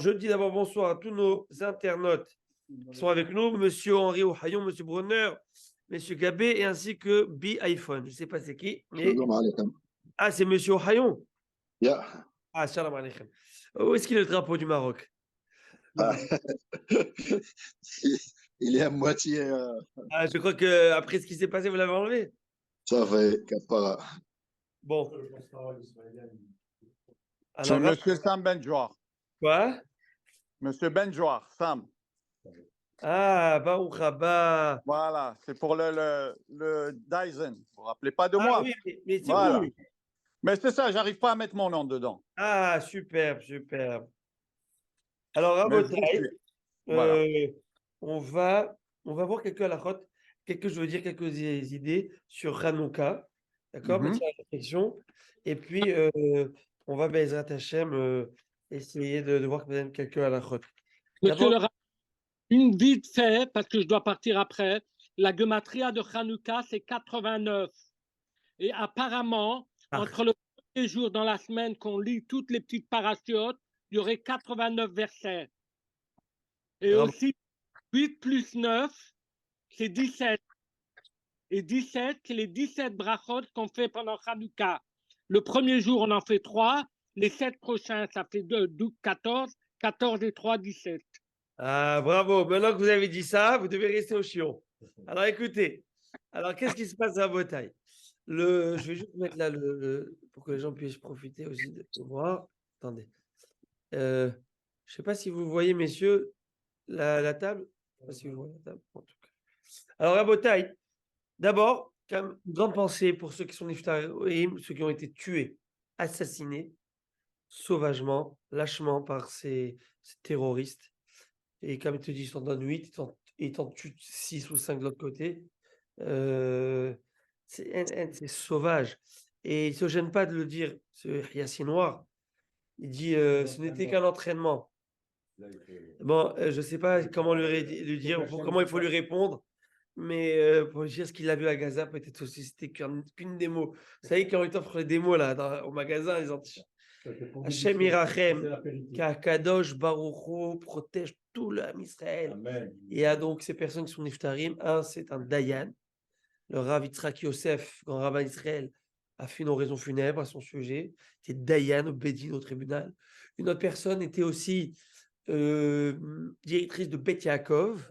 je dis d'abord bonsoir à tous nos internautes qui sont avec nous, Monsieur Henri Ohayon, Monsieur Brunner, Monsieur Gabé, et ainsi que B-iPhone. Je ne sais pas c'est qui, mais... Ah, c'est Monsieur Ohayon. Yeah. Ah, salam alaikum. Où est-ce qu'il est le drapeau du Maroc? Il est à moitié. Ah, je crois qu'après ce qui s'est passé, vous l'avez enlevé. Ça fait capara. Bon. C'est Alors, Monsieur Sam Benjouar. quoi? Monsieur Benjouar, Sam. Ah, Baruch Haba. Voilà, c'est pour le Dyson. Vous vous rappelez pas de Ah moi? oui, mais c'est Voilà. vous. Mais c'est ça, j'arrive pas à mettre mon nom dedans. Ah, superbe, superbe. Alors, à Mais votre je vous suis. Voilà. on va voir quelques halakhot, je veux dire quelques idées sur Hanouka, d'accord, Mhm. mettre la réflexion, et puis on va, Bezrat Hashem, essayer de voir quelques halakhot. Monsieur le une vite fait, parce que je dois partir après, la gematria de Hanouka, c'est 89. Et apparemment, entre le premier jour dans la semaine qu'on lit toutes les petites parachutes, il y aurait 89 versets. Et aussi, 8 plus 9, c'est 17. Et 17, c'est les 17 brachot qu'on fait pendant Hanouka. Le premier jour, on en fait 3. Les 7 prochains, ça fait 2, 12, 14. 14 et 3, 17. Ah, bravo. Maintenant que vous avez dit ça, vous devez rester au chiot. Alors, écoutez. Alors, qu'est-ce qui se passe à Bretagne? Je vais juste mettre là pour que les gens puissent profiter aussi de voir. Attendez. Je ne sais pas si vous voyez, messieurs, la table. Je ne sais pas si vous voyez la table, en tout cas. Alors, à Bretagne, d'abord, une grande pensée pour ceux qui sont niftarim, ceux qui ont été tués, assassinés, sauvagement, lâchement par ces terroristes. Et comme ils te disent, ils t'en donnent 8, ils t'en tuent 6 ou 5 de l'autre côté. C'est sauvage. Et il ne se gêne pas de le dire, ce Yassine Noir. Il dit ce n'était qu'un entraînement. Bon, je ne sais pas comment lui dire, comment il faut lui répondre, mais pour lui dire ce qu'il a vu à Gaza, peut-être aussi c'était qu'une démo. Vous savez, quand ils t'offrent les démos là, au magasin, ils ont Hachem Irachem, Kadosh Baruch Hu protège tout l'âme Israël. Et il y a donc ces personnes qui sont niftarim. Un, c'est un Dayan. Le Rav Yitzhak Yosef, grand rabbin d'Israël, a fait une oraison funèbre à son sujet. C'était Dayan au Bédine, au tribunal. Une autre personne était aussi directrice de Bet Yaakov.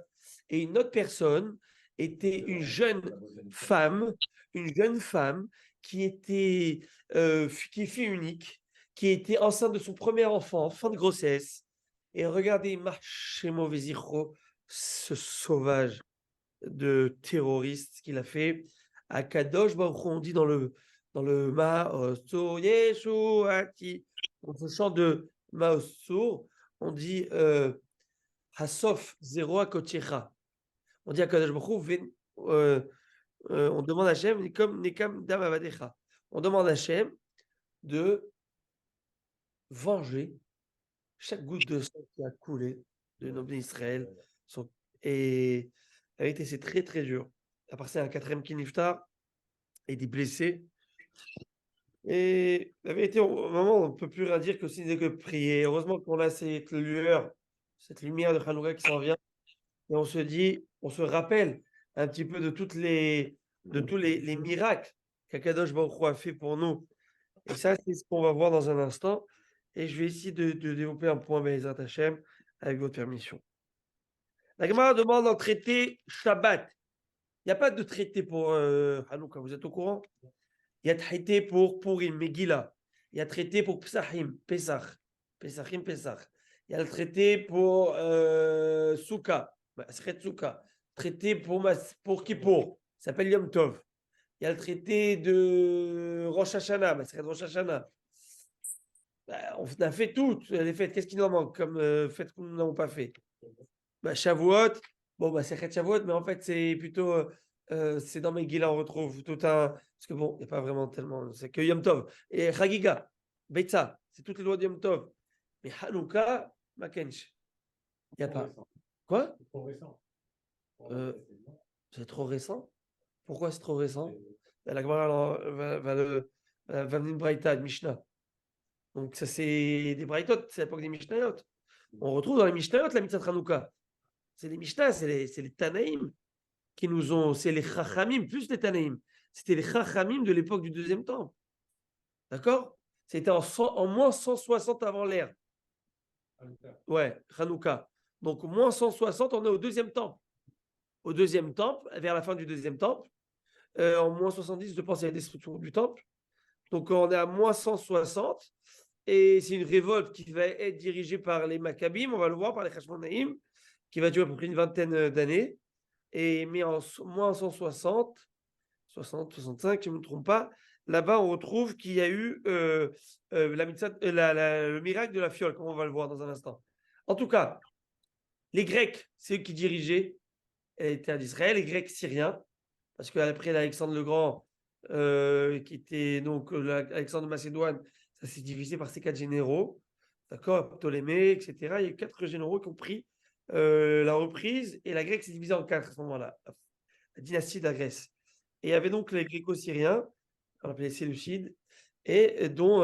Et une autre personne était une jeune femme qui était qui est fille unique, qui était enceinte de son premier enfant, fin de grossesse. Et regardez, Marchemo Vezicho, ce sauvage de terroriste qu'il a fait à Kadosh Baruch Hu, on dit dans le Ma'osur Yeshuati, dans ce chant de Ma'osur, on dit Hasof Zero Akoticha. On dit à Kadosh Baruch Hu, on demande à Hachem, Nekam Dam Avadecha. On demande à Hachem de venger chaque goutte de sang qui a coulé de nos d'Israël. Et la vérité, c'est très très dur. À part ça, un quatrième qui niftar et des blessés. Et la vérité, au moment, on ne peut plus rien dire que c'est que prier. Heureusement qu'on a cette lueur, cette lumière de Hanouka qui s'en vient. Et on se dit, on se rappelle un petit peu de tous les miracles qu'Akadosh Baruch Hu a fait pour nous. Et ça, c'est ce qu'on va voir dans un instant. Et je vais essayer de développer un point Be'ezrat Hashem avec votre permission. La Gemara demande un traité Shabbat. Il n'y a pas de traité pour Hanouka, vous êtes au courant? Il y a traité pour Purim, Megillah. Il y a traité pour Pesachim, Pesach. Pesachim, Pesach. Il y a le traité pour Souka, Souka. Traité pour Kippour, ça s'appelle Yom Tov. Il y a le traité de Rosh Hashanah, Rosh Hashanah. On a fait toutes les fêtes. Qu'est-ce qui nous manque comme fête que nous n'avons pas fait? Shavuot, c'est Shavuot, mais en fait, c'est plutôt, c'est dans Megillah, on retrouve tout un, parce que bon, il n'y a pas vraiment tellement, c'est que Yom Tov. Et Chagiga, Beitza, c'est toutes les lois de Yom Tov. Mais Hanouka, Makench, il n'y a pas. Quoi? C'est trop récent. C'est trop récent? Pourquoi c'est trop récent? La Gemara va venir une Braïta, de Mishnah. Donc ça, c'est des Braïtot, c'est l'époque des Mishnayot. On retrouve dans les Mishnayot la mitzvah Hanouka. C'est les Mishnah, c'est les Tanaïm qui nous ont, c'est les Chachamim, plus les Tanaïm. C'était les Chachamim de l'époque du deuxième temple. D'accord? C'était en moins 160 avant l'ère. Ouais, Hanouka. Donc, moins 160, on est au deuxième temple. Au deuxième temple, vers la fin du deuxième temple. En moins 70, je pense, il y a la destruction du temple. Donc, on est à moins 160. Et c'est une révolte qui va être dirigée par les Maccabim, on va le voir, par les Hashmonaïm, qui va durer à peu près une vingtaine d'années. Mais en moins 160, 60, 65, si je ne me trompe pas, là-bas, on retrouve qu'il y a eu le miracle de la fiole, comme on va le voir dans un instant. En tout cas, les Grecs, c'est eux qui dirigeaient les terres d'Israël, les Grecs syriens, parce qu'après l'Alexandre le Grand, qui était donc l'Alexandre de Macédoine, ça s'est divisé par ces 4 généraux, d'accord, Ptolémée, etc. Il y a eu 4 généraux qui ont pris la reprise, et la Grèce s'est divisée en 4 à ce moment-là, la dynastie de la Grèce. Et il y avait donc les Gréco-Syriens, on appelait les Séleucides, et dont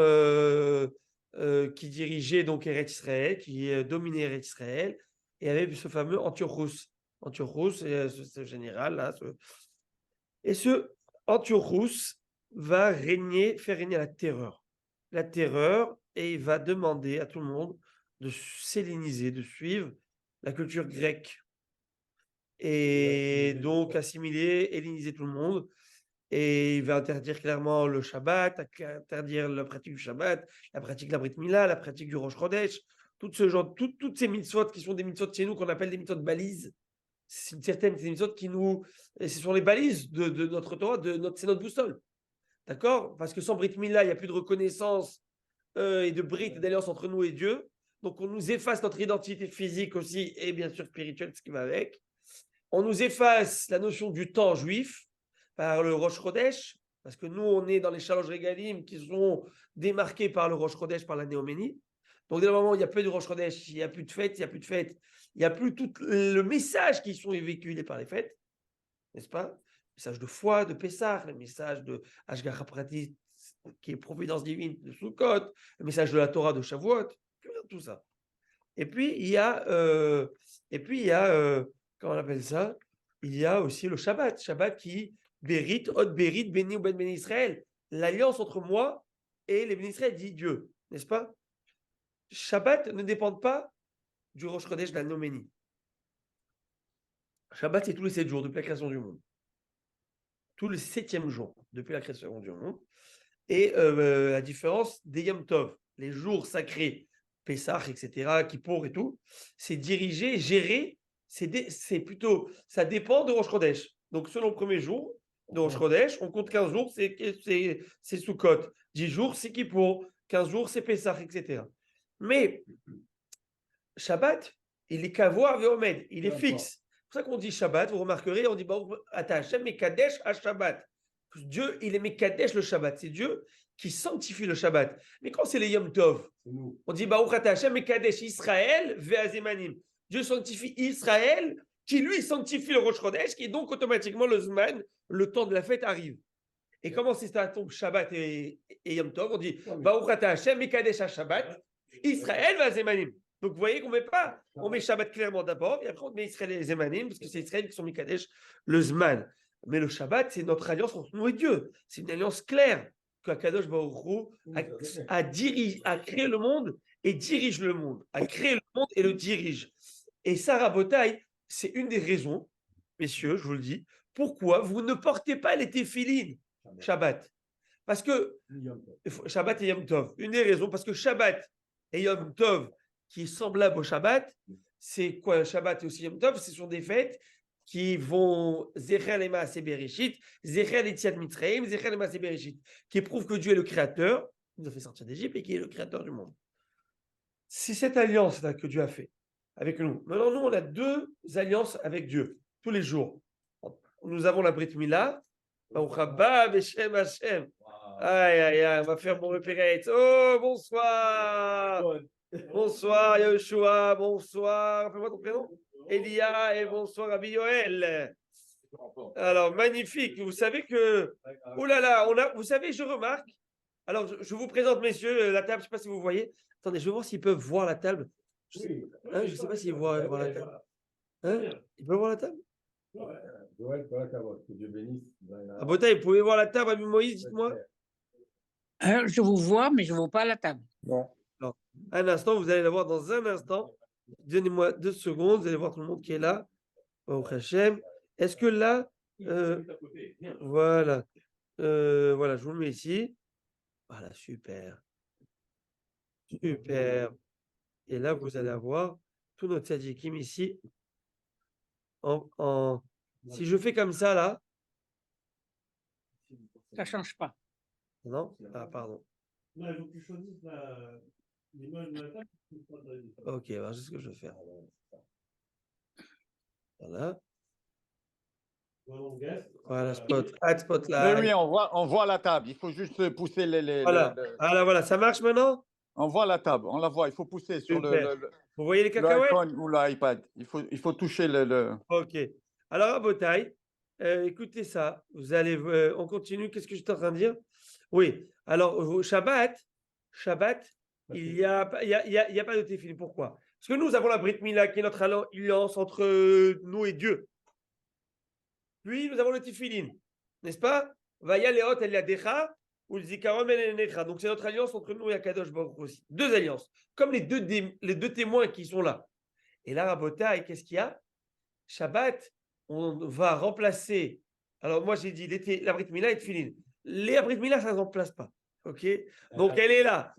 qui dirigeait donc Eretz Israël, qui dominait Eretz Israël, et il y avait ce fameux Antiochos. Antiochos, c'est ce général là. Et ce Antiochos va faire régner la terreur. La terreur, et il va demander à tout le monde de s'helléniser, de suivre la culture grecque. Et donc assimiler, helléniser tout le monde. Et il va interdire clairement le Shabbat, interdire la pratique du Shabbat, la pratique de la Brit Mila, la pratique du Rosh Chodesh, toutes ces mitzvot qui sont des mitzvot chez nous qu'on appelle des mitzvot balises. C'est des mitzvot qui nous. Ce sont les balises de notre Torah, c'est notre boussole. D'accord? Parce que sans Brit Mila, il n'y a plus de reconnaissance et de Brit et d'alliance entre nous et Dieu. Donc on nous efface notre identité physique aussi et bien sûr spirituelle, ce qui va avec. On nous efface la notion du temps juif par le Rosh Chodesh, parce que nous, on est dans les Shalosh Regalim qui sont démarqués par le Rosh Chodesh, par la Néoménie. Donc, dès le moment où il n'y a plus de Rosh Chodesh, il n'y a plus de fête, il n'y a plus tout le message qui sont véhiculés par les fêtes, n'est-ce pas? Le message de foi, de Pessah, le message de Ashgacha Pratit, qui est providence divine de Sukkot, le message de la Torah de Shavuot, tout ça. Et puis, il y a, comment on appelle ça? Il y a aussi le Shabbat. Shabbat qui Bérit, Od Bérit, Béni ou Ben Ben Israël. L'alliance entre moi et les Ben Israël, dit Dieu, n'est-ce pas? Shabbat ne dépend pas du Rosh Chodesh de la Noménie. Shabbat, c'est tous les 7 jours depuis la création du monde. Tous les 7e jour depuis la création du monde. Et la différence des Yom Tov, les jours sacrés, Pessah, etc., Kippour et tout, c'est dirigé, géré, c'est plutôt, ça dépend de Rosh Chodesh. Donc, selon le premier jour de Rosh Chodesh, on compte 15 jours, c'est Sukkot. 10 jours, c'est Kippour. 15 jours, c'est Pessah, etc. Mais Shabbat, il est Kavua Veomed, il est fixe. C'est pour ça qu'on dit Shabbat, vous remarquerez, on dit Ata Hashem Mekadesh à Shabbat. Dieu, il est Mekadesh le Shabbat. C'est Dieu qui sanctifie le Shabbat. Mais quand c'est les Yom Tov, on dit Baruch Ata Hashem Mekadesh Israël Ve'azemanim. Dieu sanctifie Israël, qui lui sanctifie le Rosh Chodesh, qui est donc automatiquement le Zman, le temps de la fête arrive. Et comment c'est ça tombe Shabbat et Yom Tov? On dit Baruch Ata Hashem Mekadesh à Shabbat Israël Ve'azemanim. Donc, vous voyez qu'on met pas, on met Shabbat clairement d'abord, et après on met Israël et les Zemanim, parce que c'est Israël qui sont Mekadesh, le Zman. Mais le Shabbat, c'est notre alliance entre nous et Dieu. C'est une alliance claire qu'Akadosh Baruch Hu a créé le monde et dirige le monde, a créé le monde et le dirige. Et ça, Rabotai, c'est une des raisons, messieurs, je vous le dis, pourquoi vous ne portez pas les téphilines Shabbat. Parce que Shabbat et Yom Tov, une des raisons, parce que Shabbat et Yom Tov, qui est semblable au Shabbat, c'est quoi Shabbat et aussi Yom Tov? Ce sont des fêtes qui vont Zecher Lema Aseh Bereshit, Zecher L'Etziat Mitzrayim, Zecher Lema Aseh Bereshit, qui prouvent que Dieu est le créateur, il nous a fait sortir d'Égypte et qui est le créateur du monde. C'est cette alliance-là que Dieu a fait avec nous. Maintenant, nous, on a 2 alliances avec Dieu, tous les jours. Nous avons la Brit Mila, Baruch haba Beshem Hashem. Aïe, aïe, aïe, on va faire mon repérage. Oh, bonsoir. Bonsoir, Yahushua. Bonsoir. Rappelle-moi ton prénom. Elia et bonsoir Rabbi Yoel. Alors, magnifique. Vous savez que. Oh là là, vous savez, je remarque. Alors, je vous présente, messieurs, la table. Je ne sais pas si vous voyez. Attendez, je vais voir s'ils peuvent voir la table. Je ne sais pas s'il voit la table. Hein? Il peut voir la table? Ah, Botaï, vous pouvez voir la table, Ami Moïse, dites-moi. Je vous vois, mais je ne vois pas la table. Alors, un instant, vous allez la voir dans un instant. Donnez-moi 2 secondes, vous allez voir tout le monde qui est là. Au Hachem. Est-ce que là, voilà, voilà, je vous le mets ici. Voilà, super. Super. Et là, vous allez avoir tout notre tzadikim ici. Si je fais comme ça, là. Ça ne change pas. Non? Ah, pardon. Ok, alors c'est ce que je vais faire. Voilà. Voilà, spot là. Oui, on voit la table. Il faut juste pousser Voilà. Voilà, ça marche maintenant? On voit la table, on la voit. Il faut pousser sur Vous voyez les cacahuètes? l'iPhone ou l'iPad. Il faut toucher le... Ok. Alors, à Botaï, écoutez ça. Vous allez, on continue. Qu'est-ce que j'étais en train de dire? Oui. Alors, au Shabbat, il n'y a pas de téfilin. Pourquoi? Parce que nous avons la Brit Mila qui est notre alliance entre nous et Dieu. Puis, nous avons le téfilin, n'est-ce pas? Vaya Leot El Yadecha ou le Zikaron El Necha. Donc, c'est notre alliance entre nous et Akadosh Baruch Hu aussi. 2 alliances. Comme les deux témoins qui sont là. Et là, à Botaï, qu'est-ce qu'il y a? Shabbat, on va remplacer. Alors, moi, j'ai dit la Brit Mila et Tfilin. Les Brit Mila, ça ne remplace pas. OK? Donc, elle est là.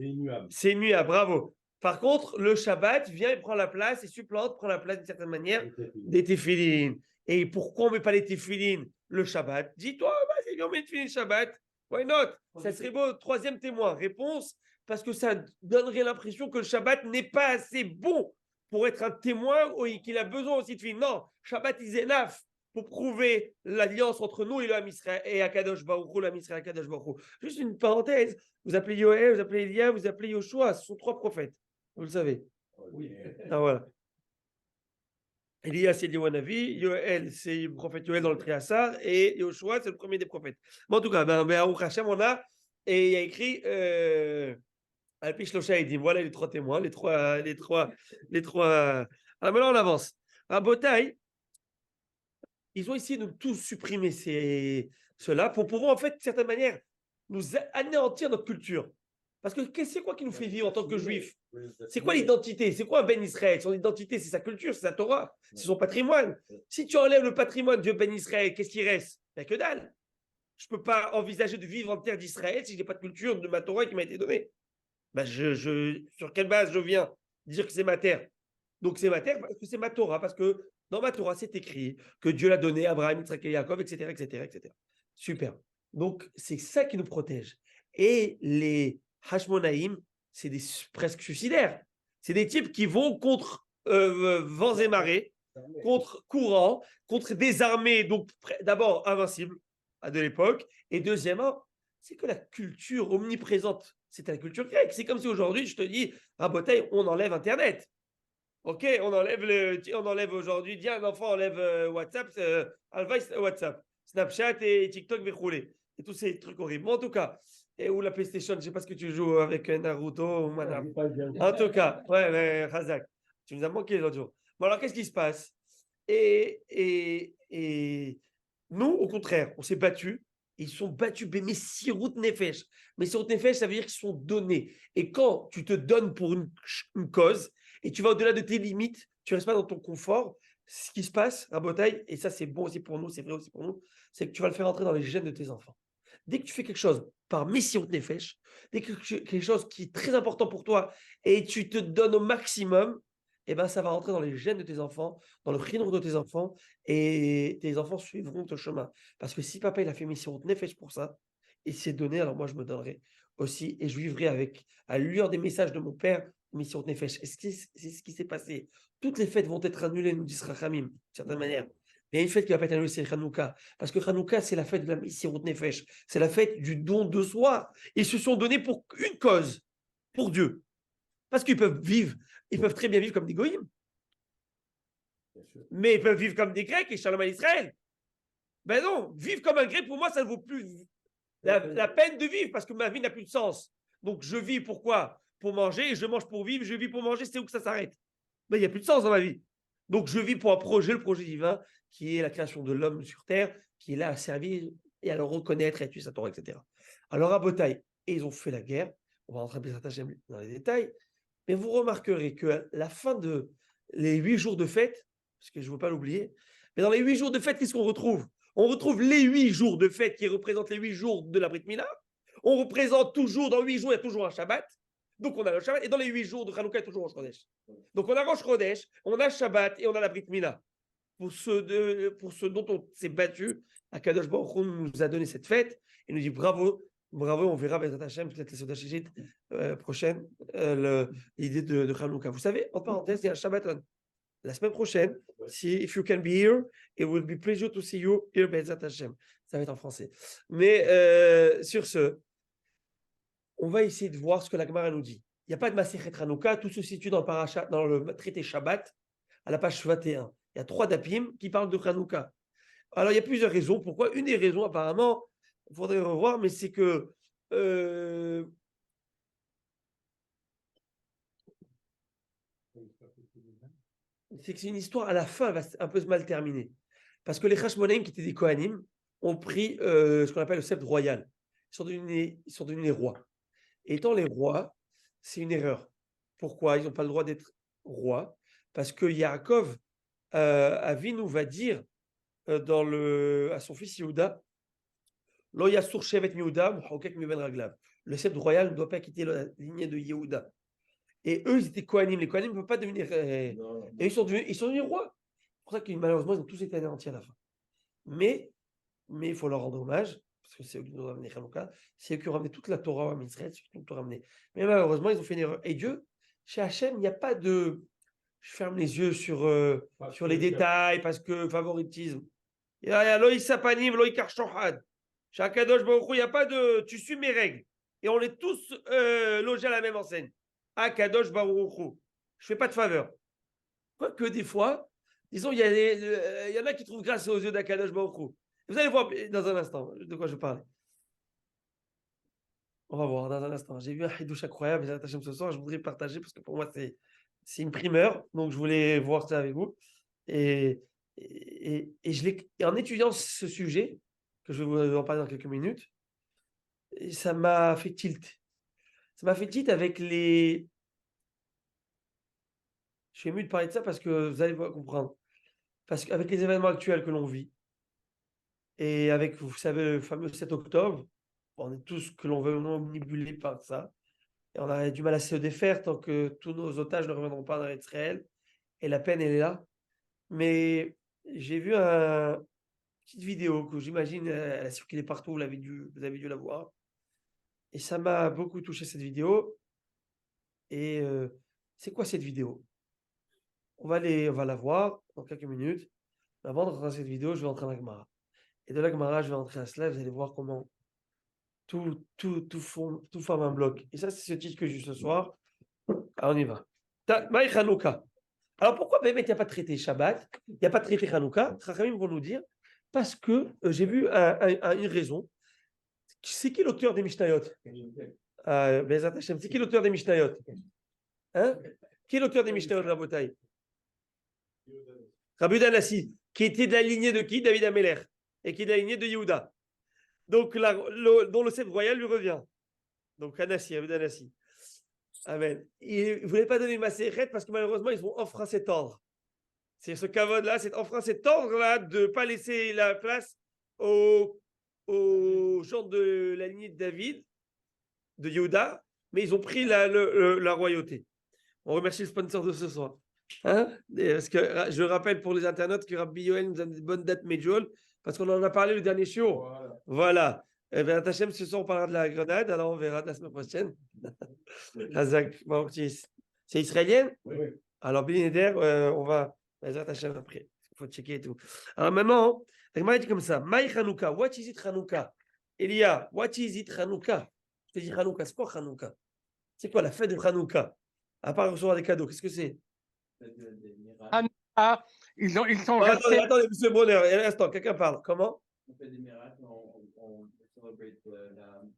C'est immuable. Bravo. Par contre, le Shabbat vient et prend la place et supplante, prend la place d'une certaine manière des Tefilin. Et pourquoi on ne met pas les Tefilin le Shabbat? Dis-toi, vas-y, on met les Tefilin Shabbat. Why not? Ça serait beau. 3e témoin. Réponse, parce que ça donnerait l'impression que le Shabbat n'est pas assez bon pour être un témoin qu'il a besoin aussi de filles. Non, Shabbat is enough pour prouver l'alliance entre nous et le Ham Israël et Akadosh Baruch Hu, le Ham Israël et Akadosh Baruch Hu. Juste une parenthèse, vous appelez Yoël, vous appelez Elia, vous appelez Yoshua, ce sont 3 prophètes, vous le savez. Oui. Ah, voilà. Elia, c'est Eliwanavi, Yoël, c'est le prophète Yoël dans le Triassar, et Yoshua, c'est le premier des prophètes. Bon, en tout cas, Aruch Hashem, on a, et il y a écrit... Voilà les 3 témoins, les trois. Alors maintenant, on avance. À Botaï, ils ont essayé de tout supprimer cela pour pouvoir, en fait, de certaine manière, nous anéantir notre culture. Parce que c'est quoi qui nous fait vivre en tant que juifs? C'est quoi l'identité? C'est quoi un Ben Israël? Son identité, c'est sa culture, c'est sa Torah, c'est son patrimoine. Si tu enlèves le patrimoine de Ben Israël, qu'est-ce qui reste? Il n'y a que dalle. Je ne peux pas envisager de vivre en terre d'Israël si je n'ai pas de culture de ma Torah qui m'a été donnée. Sur quelle base je viens dire que c'est ma terre? Donc c'est ma terre parce que c'est ma Torah, parce que dans ma Torah, c'est écrit que Dieu l'a donné à Abraham, Yitzhak et Yaakov, etc., etc., etc. Super. Donc c'est ça qui nous protège. Et les Hashmonaïm, c'est des presque suicidaires. C'est des types qui vont contre vents et marées, contre courants, contre des armées, donc d'abord invincibles de l'époque, et deuxièmement, c'est que la culture omniprésente, c'est la culture grecque. C'est comme si aujourd'hui, je te dis, à Botaï, on enlève Internet. Ok, on enlève aujourd'hui, dis un enfant enlève WhatsApp, WhatsApp, Snapchat et TikTok verroulé. Et tous ces trucs horribles. Mais en tout cas, ou la PlayStation, je ne sais pas ce que tu joues avec Naruto ou Madame. En tout cas, ouais, Razak, tu nous as manqué l'autre jour. Bon, alors qu'est-ce qui se passe? Et nous, au contraire, on s'est battus. Ils sont battus, mais Sirout Nefesh. Mais Sirout Nefesh, ça veut dire qu'ils sont donnés. Et quand tu te donnes pour une cause et tu vas au-delà de tes limites, tu ne restes pas dans ton confort, ce qui se passe à Botaï, et ça c'est bon aussi pour nous, c'est vrai aussi pour nous, c'est que tu vas le faire entrer dans les gènes de tes enfants. Dès que tu fais quelque chose par Sirout Nefesh, dès que quelque chose qui est très important pour toi et tu te donnes au maximum, eh ben, ça va rentrer dans les gènes de tes enfants, dans le chinour de tes enfants, et tes enfants suivront ton chemin. Parce que si papa, il a fait Sirout Nefesh pour ça, et s'est donné, alors moi, je me donnerai aussi, et je vivrai avec, à la lueur des messages de mon père, Sirout Nefesh. Et c'est ce qui s'est passé. Toutes les fêtes vont être annulées, nous dit Rachamim, d'une certaine manière. Mais il y a une fête qui va pas être annulée, c'est Hanouka. Parce que Hanouka, c'est la fête de la Sirout Nefesh. C'est la fête du don de soi. Ils se sont donnés pour une cause, pour Dieu. Parce qu'ils peuvent vivre, ils peuvent très bien vivre comme des goïms. Mais ils peuvent vivre comme des Grecs et Shalom à Israël. Ben non, vivre comme un Grec, pour moi, ça ne vaut plus la peine de vivre parce que ma vie n'a plus de sens. Donc je vis pourquoi? Pour manger et je mange pour vivre, je vis pour manger, c'est où que ça s'arrête? ben, il n'y a plus de sens dans ma vie. Donc, je vis pour un projet, le projet divin, qui est la création de l'homme sur terre, qui est là à servir et à le reconnaître et à tuer sa Torah, etc. Alors, à Botaï, et ils ont fait la guerre. On va rentrer dans les détails. Mais vous remarquerez que la fin de les 8 jours de fête, parce que je ne veux pas l'oublier, mais dans les 8 jours de fête, qu'est-ce qu'on retrouve? On retrouve les 8 jours de fête qui représentent les 8 jours de la Brit Mila. On représente toujours, dans 8 jours, il y a toujours un Shabbat. Donc on a le Shabbat, et dans les 8 jours de Hanouka, il y a toujours Rosh Chodesh. Donc on a Rosh Chodesh, on a Shabbat et on a la Brit Mila. Pour ce dont on s'est battu, Akadosh Baruch Hu nous a donné cette fête et nous dit bravo, bravo, on verra Bezrat Hashem, peut-être la Soda Shishit prochaine, l'idée de Hanouka. Vous savez, en parenthèse, il y a un Shabbaton. La semaine prochaine, si if you can be here, it will be pleasure to see you here, Bezrat Hashem. Ça va être en français. Mais sur ce, on va essayer de voir ce que la Gemara nous dit. Il n'y a pas de Masechet Hanouka, tout se situe dans le traité Shabbat, à la page 21. Il y a 3 dapim qui parlent de Hanouka. Alors, il y a plusieurs raisons. Pourquoi? Une des raisons, apparemment, il faudrait revoir, mais c'est que c'est une histoire, à la fin, elle va un peu se mal terminer. Parce que les Hashmonaïm, qui étaient des Kohanim, ont pris ce qu'on appelle le sceptre royal. Ils sont devenus les rois. Et étant les rois, c'est une erreur. Pourquoi? Ils n'ont pas le droit d'être rois. Parce que Yaakov, Avinu va dire à son fils Yehuda, Lo yasur shevet Yehuda, muhokek mi ben raglav. Le sceptre royal ne doit pas quitter la lignée de Yehuda. Et eux, ils étaient Kohanim. Les Kohanim ne peuvent pas devenir. Et ils sont devenus rois. C'est pour ça que malheureusement, ils ont tous été anéantis à la fin. Mais il faut leur rendre hommage, parce que c'est eux qui nous ont ramené Hanouka. C'est eux qui ont ramené toute la Torah à Israël, c'est eux qui nous ont ramené. Mais malheureusement, ils ont fait une erreur. Et Dieu, chez Hachem, il n'y a pas de. Je ferme les yeux sur les détails, parce que favoritisme. Il n'y a Loïs Sapanim, Loïs Karchohad. Chez Akadosh Baruch Hu, il n'y a pas de. Tu suis mes règles. Et on est tous logés à la même enseigne. Akadosh Baruch Hu. Je ne fais pas de faveur. Quoique des fois, disons, il y en a qui trouvent grâce aux yeux d'Akadosh Baruch Hu. Vous allez voir dans un instant de quoi je parle. On va voir dans un instant. J'ai vu un hidouche incroyable ce soir. Je voudrais partager parce que pour moi, c'est une primeur. Donc, je voulais voir ça avec vous. Et en étudiant ce sujet, que je vais vous en parler dans quelques minutes, ça m'a fait tilt. Ça m'a fait tilt avec les. Je suis ému de parler de ça parce que vous allez comprendre. Parce qu'avec les événements actuels que l'on vit, et avec, vous savez, le fameux 7 octobre, on est tous que l'on veut omnibulés par ça. Et on a du mal à se défaire tant que tous nos otages ne reviendront pas dans Israël. Et la peine, elle est là. Mais j'ai vu une petite vidéo que j'imagine, elle a circulé partout, vous avez dû la voir. Et ça m'a beaucoup touché, cette vidéo. Et c'est quoi cette vidéo? On va la voir dans quelques minutes. Avant de rentrer dans cette vidéo, je vais entrer dans la Gemara. Et de la Gemara, je vais entrer à cela. Vous allez voir comment tout forme un bloc. Et ça, c'est ce titre que j'ai eu ce soir. Alors, on y va. Maï Hanouka. Alors, pourquoi il n'y a pas de traité Shabbat? Il n'y a pas de traité Hanouka. Chachamim vont nous dire parce que j'ai vu une raison. C'est qui l'auteur des Mishnayot? C'est qui l'auteur des Mishnayot? Hein? Qui est l'auteur des Mishnayot, Rabotai? Rabbi Danassi, qui était de la lignée de qui? David Ameler. Et qui est de la lignée de Yehuda. Donc, dont le sceptre royal lui revient. Donc, Anassi, Rabbi Danassi. Amen. Il ne voulait pas donner ma sécrète parce que malheureusement, ils ont enfreint cet ordre. C'est ce kavod-là, c'est enfreint cet ordre-là de ne pas laisser la place aux gens de la lignée de David, de Yehuda, mais ils ont pris la royauté. On remercie le sponsor de ce soir. Hein? Parce que je rappelle pour les internautes que Rabbi Yoel nous a des bonnes dates Medjool, parce qu'on en a parlé le dernier show. Voilà. Eh bien, Tachem, ce soir, on parlera de la Grenade, alors on verra la semaine prochaine. C'est israélien? Oui. Alors, Binéder, on va. Tachem après. Il faut checker et tout. Alors maintenant, la Gemara dit comme ça. Maï Hanouka, what is it Hanouka? Elia, what is it Hanouka? Je te dis Hanouka, c'est quoi Hanouka? C'est quoi la fête de Hanouka? À part recevoir des cadeaux, qu'est-ce que c'est? Hanouka, ils sont restés. Attendez, monsieur Bonheur, un instant, quelqu'un parle. Comment? On fait des miracles, on célèbre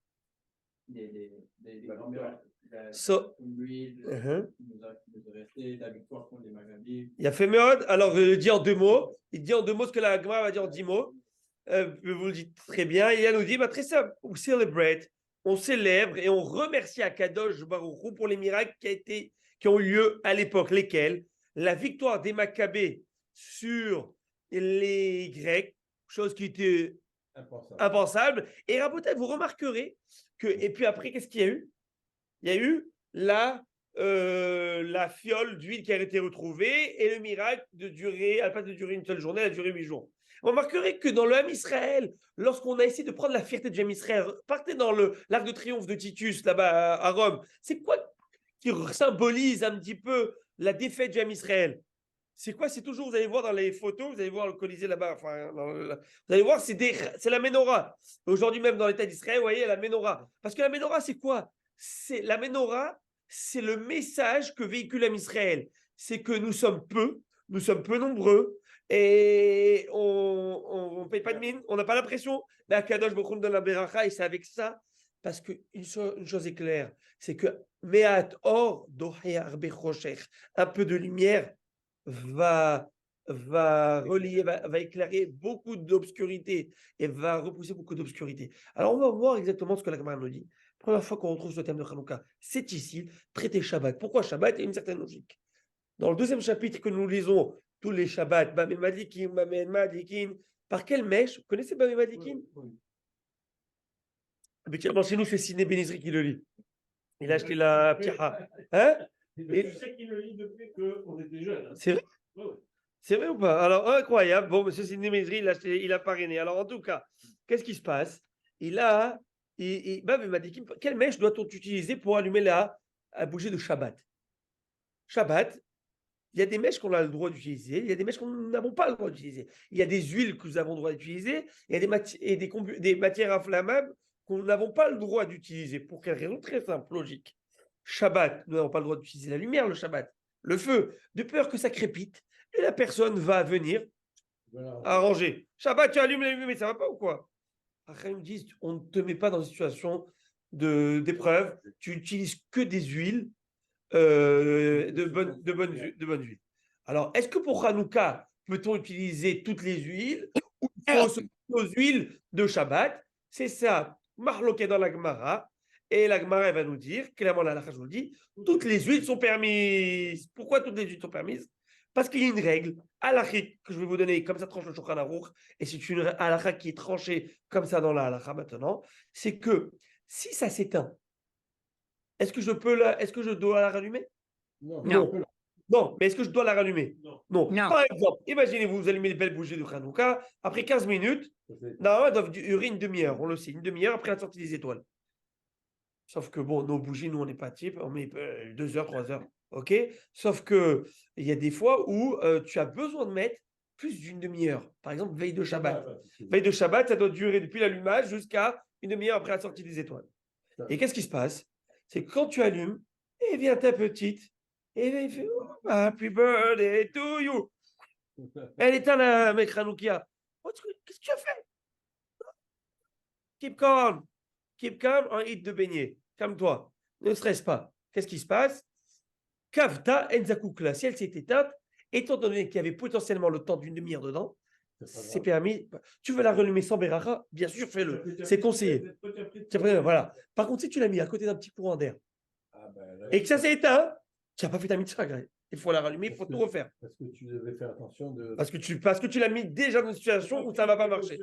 les grands miracles. So, Lui, uh-huh. nous a rester la victoire contre les Maccabées. Il a fait Meod. Alors, il dit en 2 mots. Il dit en 2 mots ce que la Gemara va dire en 10 mots. Vous le dites très bien. Et elle nous dit, très simple. On celebrate, on célèbre et on remercie Akadosh Baruch Hu pour les miracles qui ont eu lieu à l'époque. Lesquels? La victoire des Maccabées sur les Grecs, chose qui était impensable. Et Rabotai, vous remarquerez que, et puis après, qu'est-ce qu'il y a eu? Il y a eu la fiole d'huile qui a été retrouvée et le miracle de durer, à la place de durer une seule journée, elle a duré 8 jours. Vous remarquerez que dans le Ham Israël, lorsqu'on a essayé de prendre la fierté de Ham Israël, partez dans l'arc de triomphe de Titus, là-bas à Rome, c'est quoi qui symbolise un petit peu la défaite de Ham Israël? C'est quoi? C'est toujours, vous allez voir dans les photos, vous allez voir le Colisée là-bas, enfin, vous allez voir, c'est la Ménorah. Aujourd'hui même dans l'État d'Israël, vous voyez la Ménorah. Parce que la Ménorah, c'est quoi? La Ménorah, c'est le message que véhicule l'Am Israël. C'est que nous sommes peu nombreux, et on ne paye pas de mine, on n'a pas la pression. Mais Akadosh Baruch Hu donne la beracha, et c'est avec ça, parce qu'une chose est claire, c'est que Me'at or doheh harbe choshech, un peu de lumière va relier, va éclairer beaucoup d'obscurité et va repousser beaucoup d'obscurité. Alors, on va voir exactement ce que la Gemara nous dit. Première fois qu'on retrouve ce thème de Hanouka, c'est ici, traiter Shabbat. Pourquoi Shabbat? Il y a une certaine logique. Dans le 2e chapitre que nous lisons tous les Shabbats, Bameh Madlikin, Bameh Madlikin, par quelle mèche? Vous connaissez Bameh Madlikin? Habituellement, chez nous, c'est Sidney Benizri qui le lit. Il a acheté la Pira. Hein? Je sais qu'il le lit depuis qu'on était jeunes. C'est vrai? C'est vrai ou pas? Alors, incroyable. Bon, monsieur Sidney Benizri, il a parrainé. Alors, en tout cas, qu'est-ce qui se passe? Bameh Madlikin, quelle mèche doit-on utiliser pour allumer la bougie de Shabbat? Shabbat, il y a des mèches qu'on a le droit d'utiliser, il y a des mèches qu'on n'avons pas le droit d'utiliser. Il y a des huiles que nous avons le droit d'utiliser, il y a des matières inflammables qu'on n'avons pas le droit d'utiliser. Pour quelle raison? Très simple, logique. Shabbat, nous n'avons pas le droit d'utiliser la lumière, le Shabbat, le feu, de peur que ça crépite, et la personne va venir arranger. Shabbat, tu allumes la lumière, mais ça ne va pas ou quoi? Après, ils me disent, on ne te met pas dans une situation d'épreuve, tu n'utilises que des huiles, de bonnes huiles. Alors, est-ce que pour Hanouka, peut-on utiliser toutes les huiles ou il faut se aux huiles de Shabbat? C'est ça, marloqué dans la Gemara. Et la Gemara, elle va nous dire, clairement, la halakha, je vous le dis, toutes les huiles sont permises. Pourquoi toutes les huiles sont permises? Parce qu'il y a une règle halakhique que je vais vous donner, comme ça tranche le Shulchan Aruch, et c'est une halakha qui est tranchée comme ça dans la halakha maintenant, c'est que si ça s'éteint, est-ce que je dois la rallumer? Non. Non, mais est-ce que je dois la rallumer? Non. Non. Par exemple, imaginez-vous, vous allumez les belles bougies de Hanouka, après 15 minutes, normalement, elles doivent durer une demi-heure, on le sait, une demi-heure après la sortie des étoiles. Sauf que, bon, nos bougies, nous, on n'est pas type, on met 2 heures, 3 heures, ok? Sauf que il y a des fois où tu as besoin de mettre plus d'une demi-heure. Par exemple, veille de Shabbat. Veille de Shabbat, ça doit durer depuis l'allumage jusqu'à une demi-heure après la sortie des étoiles. Et qu'est-ce qui se passe? C'est que quand tu allumes, et vient ta petite, et il fait oh, Happy birthday to you. Elle éteint la mec Hanoukia. Qu'est-ce que tu as fait? Keep calm, en hit de beignet. Calme-toi, ne stresse pas. Qu'est-ce qui se passe? Kavta Enzakukla. Si elle s'est éteinte, étant donné qu'il y avait potentiellement le temps d'une demi-heure dedans, c'est permis. Tu veux la rallumer sans Beracha? Bien sûr, fais-le. C'est conseillé. Voilà. Par contre, si tu l'as mis à côté d'un petit courant d'air et que ça s'est éteint, tu n'as pas fait ta mitzvah. Il faut la rallumer, il faut tout refaire. Parce que tu devais faire attention de. Parce que tu l'as mis déjà dans une situation où ça ne va pas marcher.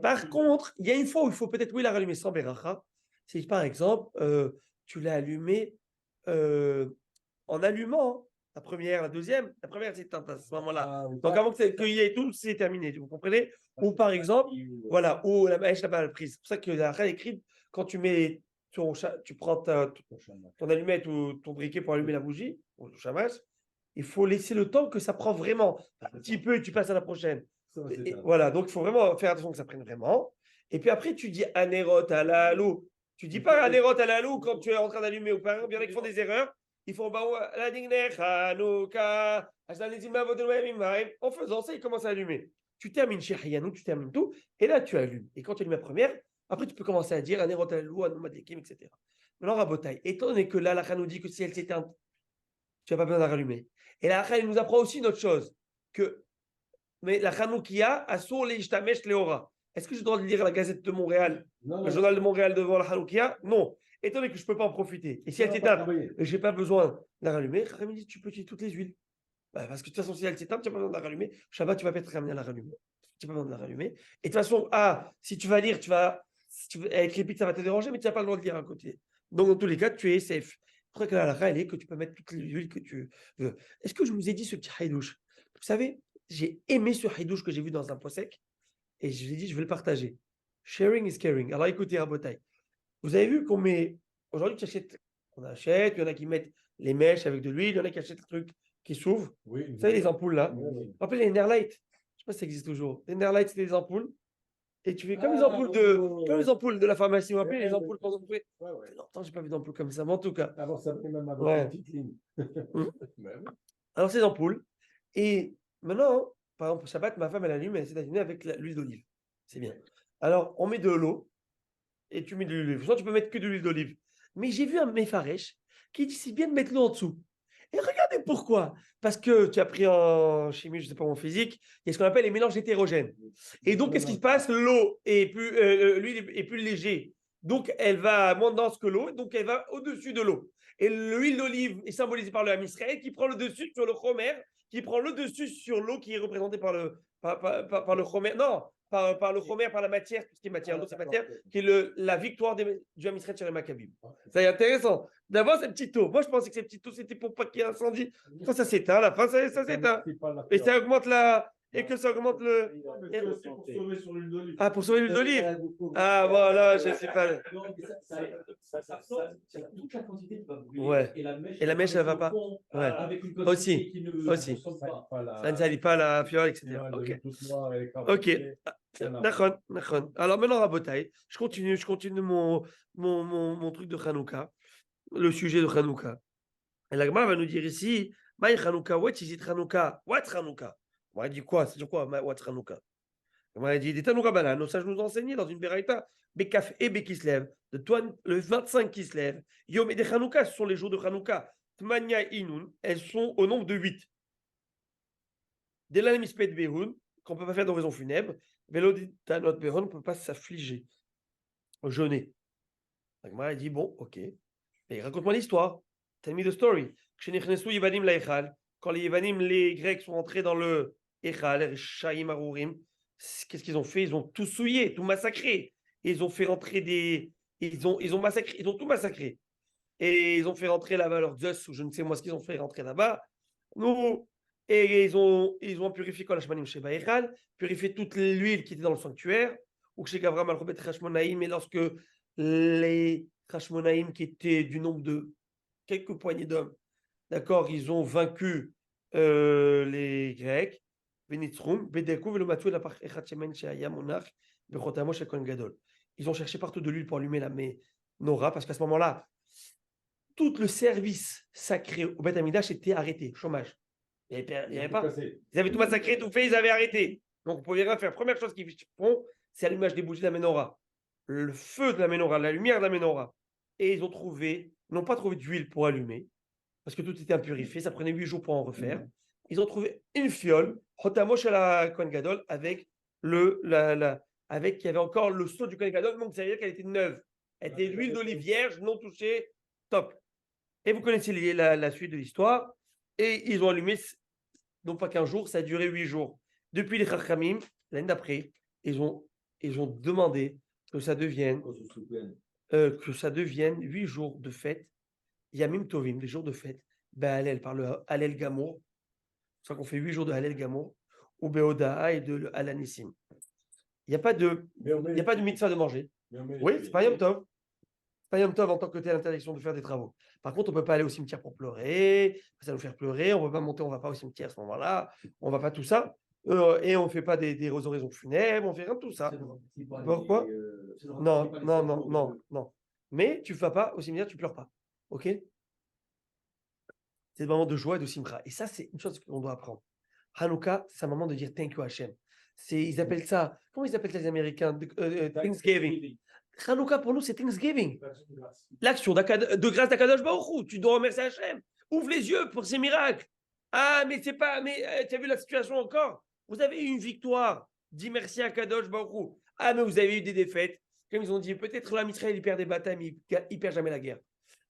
Par contre, il y a une fois où il faut peut-être la rallumer sans Beracha. C'est par exemple, tu l'as allumé en allumant. La première, la deuxième, la première c'est éteinte à ce moment-là. Donc avant qu'il y ait tout, c'est terminé. Vous comprenez? Ou par exemple, voilà, ou la mèche n'a pas la prise. C'est pour ça que la règle écrite, quand tu mets tu prends ton allumette ou ton briquet pour allumer la bougie, ou le chamash, il faut laisser le temps que ça prend vraiment un petit peu et tu passes à la prochaine. Voilà, donc il faut vraiment faire attention que ça prenne vraiment. Et puis après, tu dis anerot alalou. Tu dis pas anerot alalou quand tu es en train d'allumer ou pas. Il y en a qui font des erreurs. Ils font la digner Hanouka. En faisant ça, ils commencent à allumer. Tu termines chez Hayanou, tu termines tout. Et là, tu allumes. Et quand tu allumes la première, après, tu peux commencer à dire anerot alalou, anomadlekim, etc. Maintenant, Rabotai, étant donné que là, la nous dit que si elle s'éteint, tu n'as pas besoin de la rallumer. Et la Chai nous apprend aussi une autre chose, que mais la Hanoukia a sur les Ishtamesh Leora. Est-ce que je dois lire la Gazette de Montréal, le journal de Montréal devant la Hanoukia? Non. Étant donné que je ne peux pas en profiter. Et si elle s'éteint, je n'ai pas besoin de la rallumer, Chachamim dit tu peux utiliser toutes les huiles. Parce que de toute façon, si elle s'éteint, tu n'as pas besoin de la rallumer. Shabbat, tu vas peut-être ramener à la rallumer. Tu n'as pas besoin de la rallumer. Et de toute façon, si tu vas lire, avec les pics, ça va te déranger, mais tu n'as pas le droit de lire à côté. Donc, dans tous les cas, tu es safe. Je crois que la halakha, elle est que tu peux mettre toutes les huiles que tu veux. Est-ce que je vous ai dit ce petit haïdouche? Vous savez, j'ai aimé ce haïdouche que j'ai vu dans un posek et je lui ai dit, je vais le partager. Sharing is caring. Alors, écoutez, Rabotai. Vous avez vu qu'on met. Aujourd'hui, on achète, il y en a qui mettent les mèches avec de l'huile, il y en a qui achètent le truc qui s'ouvre. Oui, Vous savez, les ampoules là. oui. Rappelez les Nerlight. Je ne sais pas si ça existe toujours. Les Nerlight, c'est des ampoules. Et tu fais comme les ampoules de la pharmacie. Vous vous rappelez les ampoules qu'on ouvrait. Ouais, ouais. Longtemps, je n'ai pas vu d'ampoules comme ça. Mais en tout cas. Avant, ça venait même avec Ouais. une petite ligne. Hum. Ben oui. Alors, ces ampoules. Et maintenant, par exemple, Shabbat, ma femme, elle allume, elle s'est allumée avec l'huile d'olive. C'est bien. Alors, on met de l'eau et tu mets de l'huile d'olive. Sinon, tu peux mettre que de l'huile d'olive. Mais j'ai vu un Mefaresh qui dit c'est bien de mettre l'eau en dessous. Et regardez pourquoi. Parce que tu as pris en chimie, je ne sais pas, en physique, il y a ce qu'on appelle les mélanges hétérogènes. Et donc, qu'est-ce qui se passe? L'eau est plus, l'huile est plus léger. Donc, elle va moins dense que l'eau. Donc, elle va au-dessus de l'eau. Et l'huile d'olive est symbolisée par le Ham Israël qui prend le dessus sur le chomer, qui prend le dessus sur l'eau qui est représentée par le chomer. Non, par le chomer, par la matière, tout ce qui est matière, l'eau, c'est matière, qui est la victoire du Ham Israël sur les Maccabim. Ça est intéressant. D'abord, cette petite eau. Moi, je pensais que cette petite eau, c'était pour pas qu'il y ait incendie. Quand ça s'éteint, à la fin, ça s'éteint. Et ça augmente et que ça augmente le. C'est pour sauver sur l'huile d'olive. Ah, pour sauver l'huile d'olive. Ah, voilà, je ne sais pas. Toute la quantité va brûler. Ouais. Et la mèche, elle va pas. Ouais. Avec une Aussi. qui ne Aussi. consomme pas. Ça ne salit pas la fiole, etc. Ok. Ok. D'accord. Alors maintenant, Rabotai, je continue mon truc de Hanouka, le sujet de Hanouka. Et la Gemara va nous dire ici, Maï Hanouka, what is it Hanouka? What Hanouka? On va dire quoi? C'est quoi, what Hanouka? On va dire des Tanouka Banan, nos sages nous enseignaient dans une Beraïta, Bekaf et Bekislev, le 25 qui se lève. Yom et des Hanouka, ce sont les jours de Hanouka. Tmania Inun, elles sont au nombre de 8. Delanim Ispet Behun, qu'on ne peut pas faire d'oraison funèbre. Veloditanot Behun, on ne peut pas s'affliger, jeûner. La Gemara dit, bon, ok. Et raconte-moi l'histoire. Tell me the story. Quand les Yevanim, les Grecs, sont entrés dans le Echal, Shaim Arurim, qu'est-ce qu'ils ont fait? Ils ont tout souillé, tout massacré. Ils ont fait rentrer ils ont tout massacré. Et ils ont fait rentrer là-bas leurs Zeus, ou je ne sais moi ce qu'ils ont fait rentrer là-bas. Et ils ont purifié Kolashmanim Sheba Echal, purifié toute l'huile qui était dans le sanctuaire, ou chez Gavram Al-Robet Hashmonaïm, et lorsque les Hashmonaïm, qui étaient du nombre de quelques poignées d'hommes, d'accord, ils ont vaincu les Grecs. Ils ont cherché partout de l'huile pour allumer la menorah, parce qu'à ce moment-là, tout le service sacré au Beth Amidash était arrêté, chômage. Il n'y avait pas. Ils avaient tout massacré, tout fait, ils avaient arrêté. Donc, on ne pouvait rien faire. Première chose qu'ils font, c'est l'allumage des bougies de la menorah. Le feu de la menorah, la lumière de la menorah. Et ils n'ont pas trouvé d'huile pour allumer, parce que tout était impurifié. Ça prenait 8 jours pour en refaire. Ils ont trouvé une fiole, Hotamosh à la Kohen Gadol, avec qui avait encore le sceau du Kohen Gadol, donc ça veut dire qu'elle était neuve. Elle était d'huile d'olive vierge, non touchée, top. Et vous connaissez la suite de l'histoire. Et ils ont allumé, non pas 15 jours, ça a duré 8 jours. Depuis les Chachamim, l'année d'après, ils ont demandé que ça devienne 8 jours de fête, Yamim Tovim, des jours de fête, Baalel, par le Halel Gamour. C'est pour ça qu'on fait 8 jours de Halel Gamour, ou Beodaa et de Alanissim. Il n'y a pas de mitzvah de manger. Oui, c'est pas Yom Tov. C'est pas Yom Tov en tant que telle interdiction de faire des travaux. Par contre, on ne peut pas aller au cimetière pour pleurer, ça va nous faire pleurer, on ne va pas monter, on ne va pas au cimetière à ce moment-là, on ne va pas tout ça. Et on ne fait pas des oraisons funèbres, on ne fait rien de tout ça. Pourquoi? Non. Mais tu ne vas pas au cimetière, tu ne pleures pas. Ok? C'est un moment de joie et de simcha. Et ça, c'est une chose qu'on doit apprendre. Hanouka, c'est un moment de dire thank you Hashem. Ils appellent ça, comment ils appellent ça les Américains? Thanksgiving. Hanouka pour nous, c'est Thanksgiving. L'action de grâce d'Akadosh Baruch Hu. Tu dois remercier Hashem. ouvre les yeux pour ces miracles. Ah, mais c'est pas, mais tu as vu la situation encore? Vous avez eu une victoire. Dis merci à Kadosh Baruch Hu. Ah, mais vous avez eu des défaites. Comme ils ont dit, peut-être l'âme Israël, il perd des batailles, mais il perd jamais la guerre.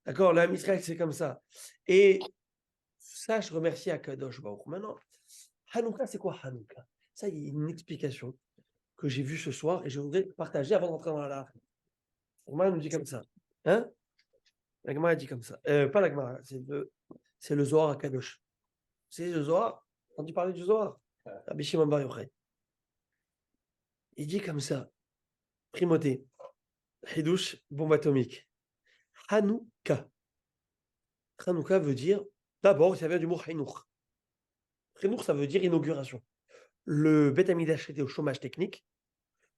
D'accord? L'âme Israël, c'est comme ça. Et ça, je remercie à Kadosh Baruch Hu. Maintenant, Hanouka, c'est quoi Hanouka? Ça, il y a une explication que j'ai vue ce soir et je voudrais partager avant d'entrer dans la. La Gemara nous dit comme ça. Hein? La Gemara dit comme ça. Pas la Gemara, c'est le Zohar à Kadosh. C'est le Zohar. On dit parler du Zohar. Rabbi Shimon Bar Yochai. Il dit comme ça. Primauté. Hidush, bombe atomique. Hanouka. Hanouka veut dire, d'abord, ça vient du mot Hinour. Hinour, ça veut dire inauguration. Le Beth Amidash était au chômage technique.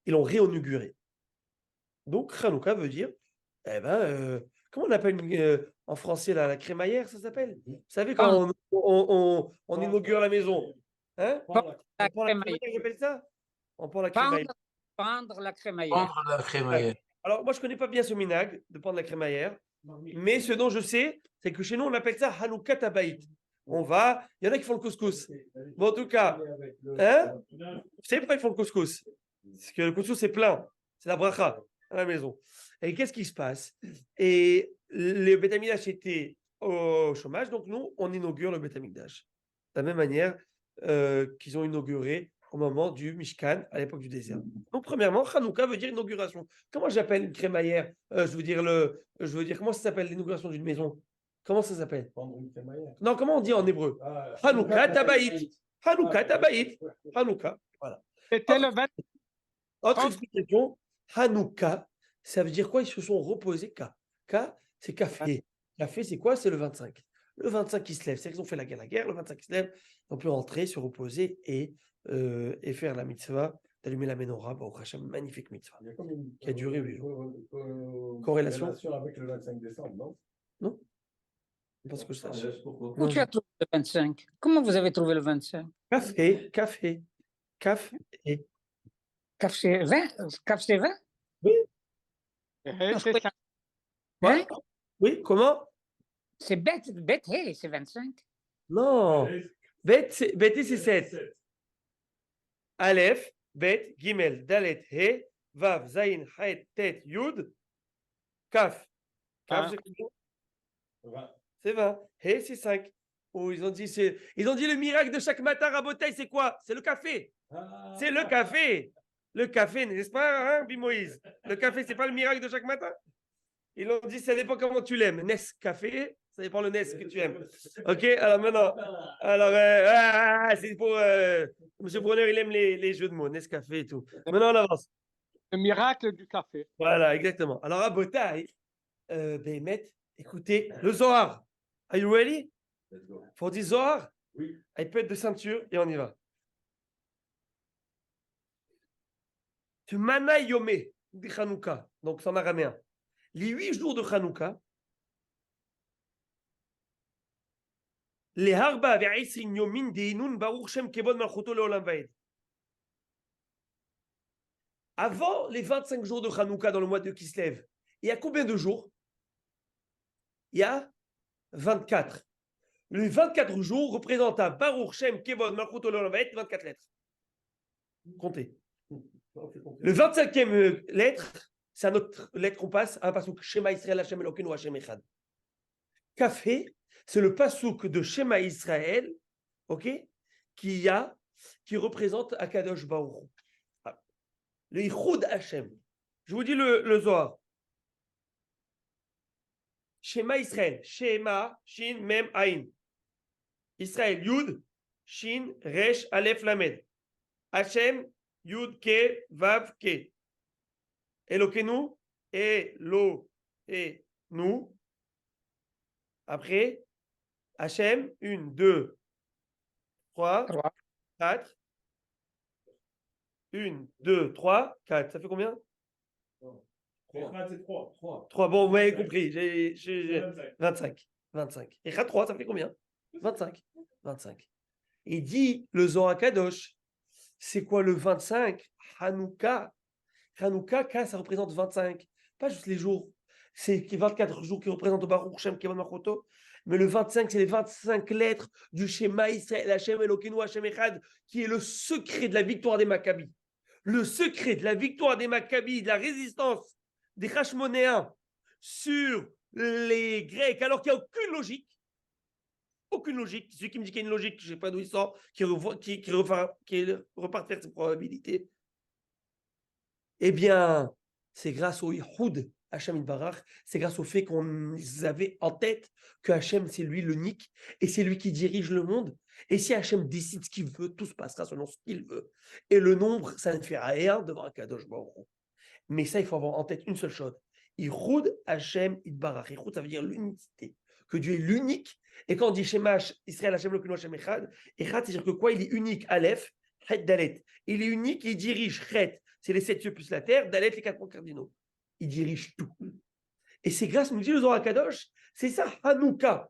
Ils l'ont réinauguré. Donc, Hanouka veut dire, eh ben, comment on appelle en français la crémaillère, ça s'appelle? Vous savez, quand on inaugure la maison, hein? On prend la crémaillère, on appelle ça? On prend la crémaillère. Pendre la crémaillère. Alors, moi, je ne connais pas bien ce minag de prendre la crémaillère, mais ce dont je sais, c'est que chez nous, on appelle ça Hanouka Tabaït. On va, il y en a qui font le couscous. Bon, en tout cas, hein? Vous savez pourquoi ils font le couscous? Parce que le couscous, c'est plein. C'est la bracha à la maison. Et qu'est-ce qui se passe? Et le Beth Amikdash était au chômage, donc nous, on inaugure le Beth Amikdash. De la même manière qu'ils ont inauguré au moment du Mishkan, à l'époque du désert. Donc, premièrement, Hanouka veut dire inauguration. Comment j'appelle une crémaillère? Je veux dire, comment ça s'appelle l'inauguration d'une maison? Comment ça s'appelle? Non, comment on dit en hébreu? Hanouka Tabaït. Hanouka Tabaït. Hanouka, voilà. C'était le 20. Autre explication, Hanouka, ça veut dire quoi? Ils se sont reposés. Ka, c'est café. Café, c'est quoi? C'est le 25. Le 25 qui se lève, c'est qu'ils ont fait la guerre. Le 25 qui se lève, on peut rentrer, se reposer et faire la mitzvah d'allumer la menorah. Baruch Hashem, magnifique mitzvah qui a duré 8 jours. Corrélation avec le 25 décembre, non? Non? Parce que je sache. Où tu as trouvé le 25? Comment vous avez trouvé le 25? Café. CAF, c'est 20? CAF, c'est 20? C'est ça. Hein? Oui, comment? C'est bête, hey, c'est 25. Non. Bet, c'est 7. Aleph, Bet, Gimel, Dalet, He, Vav, Zain, Het, Tet, Yud, Kaf. Kaf, c'est combien? C'est 20. He, c'est 5. Oh, ils ont dit le miracle de chaque matin à Botaï, c'est quoi? C'est le café. C'est le café. Le café, n'est-ce pas, hein, Bimoïse? Le café, c'est pas le miracle de chaque matin? Ils l'ont dit, ça dépend comment tu l'aimes. Nescafé, ça dépend le Nes que tu aimes. Ok, alors maintenant, c'est pour Monsieur Brunner, il aime les jeux de mots, Nescafé et tout. Maintenant, on avance. Le miracle du café. Voilà, exactement. Alors, à Botaï, Béhémet, écoutez, le Zohar. Are you ready? For this Zohar? Oui. Il peut être de ceinture et on y va. Tu Mana Yomé de Hanouka, donc c'est en araméen. Les 8 jours de Hanouka, les Harba ve'isrin yomin deinun baruch shem kebod malchuto leolam vaed. Avant les 25 jours de Hanouka dans le mois de Kislev, il y a combien de jours? Il y a 24. Les 24 jours représentent un Baruch Shem Kevod Malchuto Leolam Vaed, 24 lettres. Comptez. Le 25e lettre, c'est un autre lettre qu'on passe à un passouk Shema Israël Hashem Elokeinu Hashem Echad. Café, c'est le passouk de Shema Israël, ok, qui représente Akadosh Baruch Hu. Le Ichud Hashem. Je vous dis le Zohar. Shema Israël, Shema, Shin, Mem, Aïn. Israël, Yud, Shin, Resh, Aleph, Lamed. Hashem, Yud, Ke, Vav, Ke. Elokenu, Elo, et nous. Après, Hashem, 1, 2, 3, 4. 1, 2, 3, 4. Ça fait combien? C'est 3. 3. Bon, vous m'avez compris. J'ai 25. Et 3, ça fait combien? 25. Et dit le Zohar Kadosh, c'est quoi le 25? Hanouka. Hanouka, ça représente 25. Pas juste les jours. c'est 24 jours qui représentent Baruch Shem Kevon Machoto. Mais le 25, c'est les 25 lettres du schéma Israël, Hashem Elokeinu, Hashem Echad, qui est le secret de la victoire des Maccabis. Le secret de la victoire des Maccabis, de la résistance des Hashmonéens sur les Grecs, alors qu'il n'y a aucune logique. Aucune logique. Celui qui me dit qu'il y a une logique, je ne sais pas d'où il sort, qui repart faire ses probabilités. Eh bien, c'est grâce au Yihoud Hachem Itbarach, c'est grâce au fait qu'on avait en tête que Hachem, c'est lui l'unique, et c'est lui qui dirige le monde. Et si Hachem décide ce qu'il veut, tout se passera selon ce qu'il veut. Et le nombre, ça ne fait rien devant un Kadosh Baruch Hu. Mais ça, il faut avoir en tête une seule chose. Yihoud Hachem Itbarach. Yihoud, ça veut dire l'unicité. Que Dieu est l'unique. Et quand on dit Shema Israël Hachem Elokeinu Hachem Echad, Echad, c'est-à-dire que quoi? Il est unique. Aleph, Het Dalet. Il est unique, il dirige Het. C'est les 7 cieux plus la terre. Dalet, les 4 points cardinaux. Il dirige tout. Et c'est grâce, nous dit le Zohar Kadosh, c'est ça Hanouka.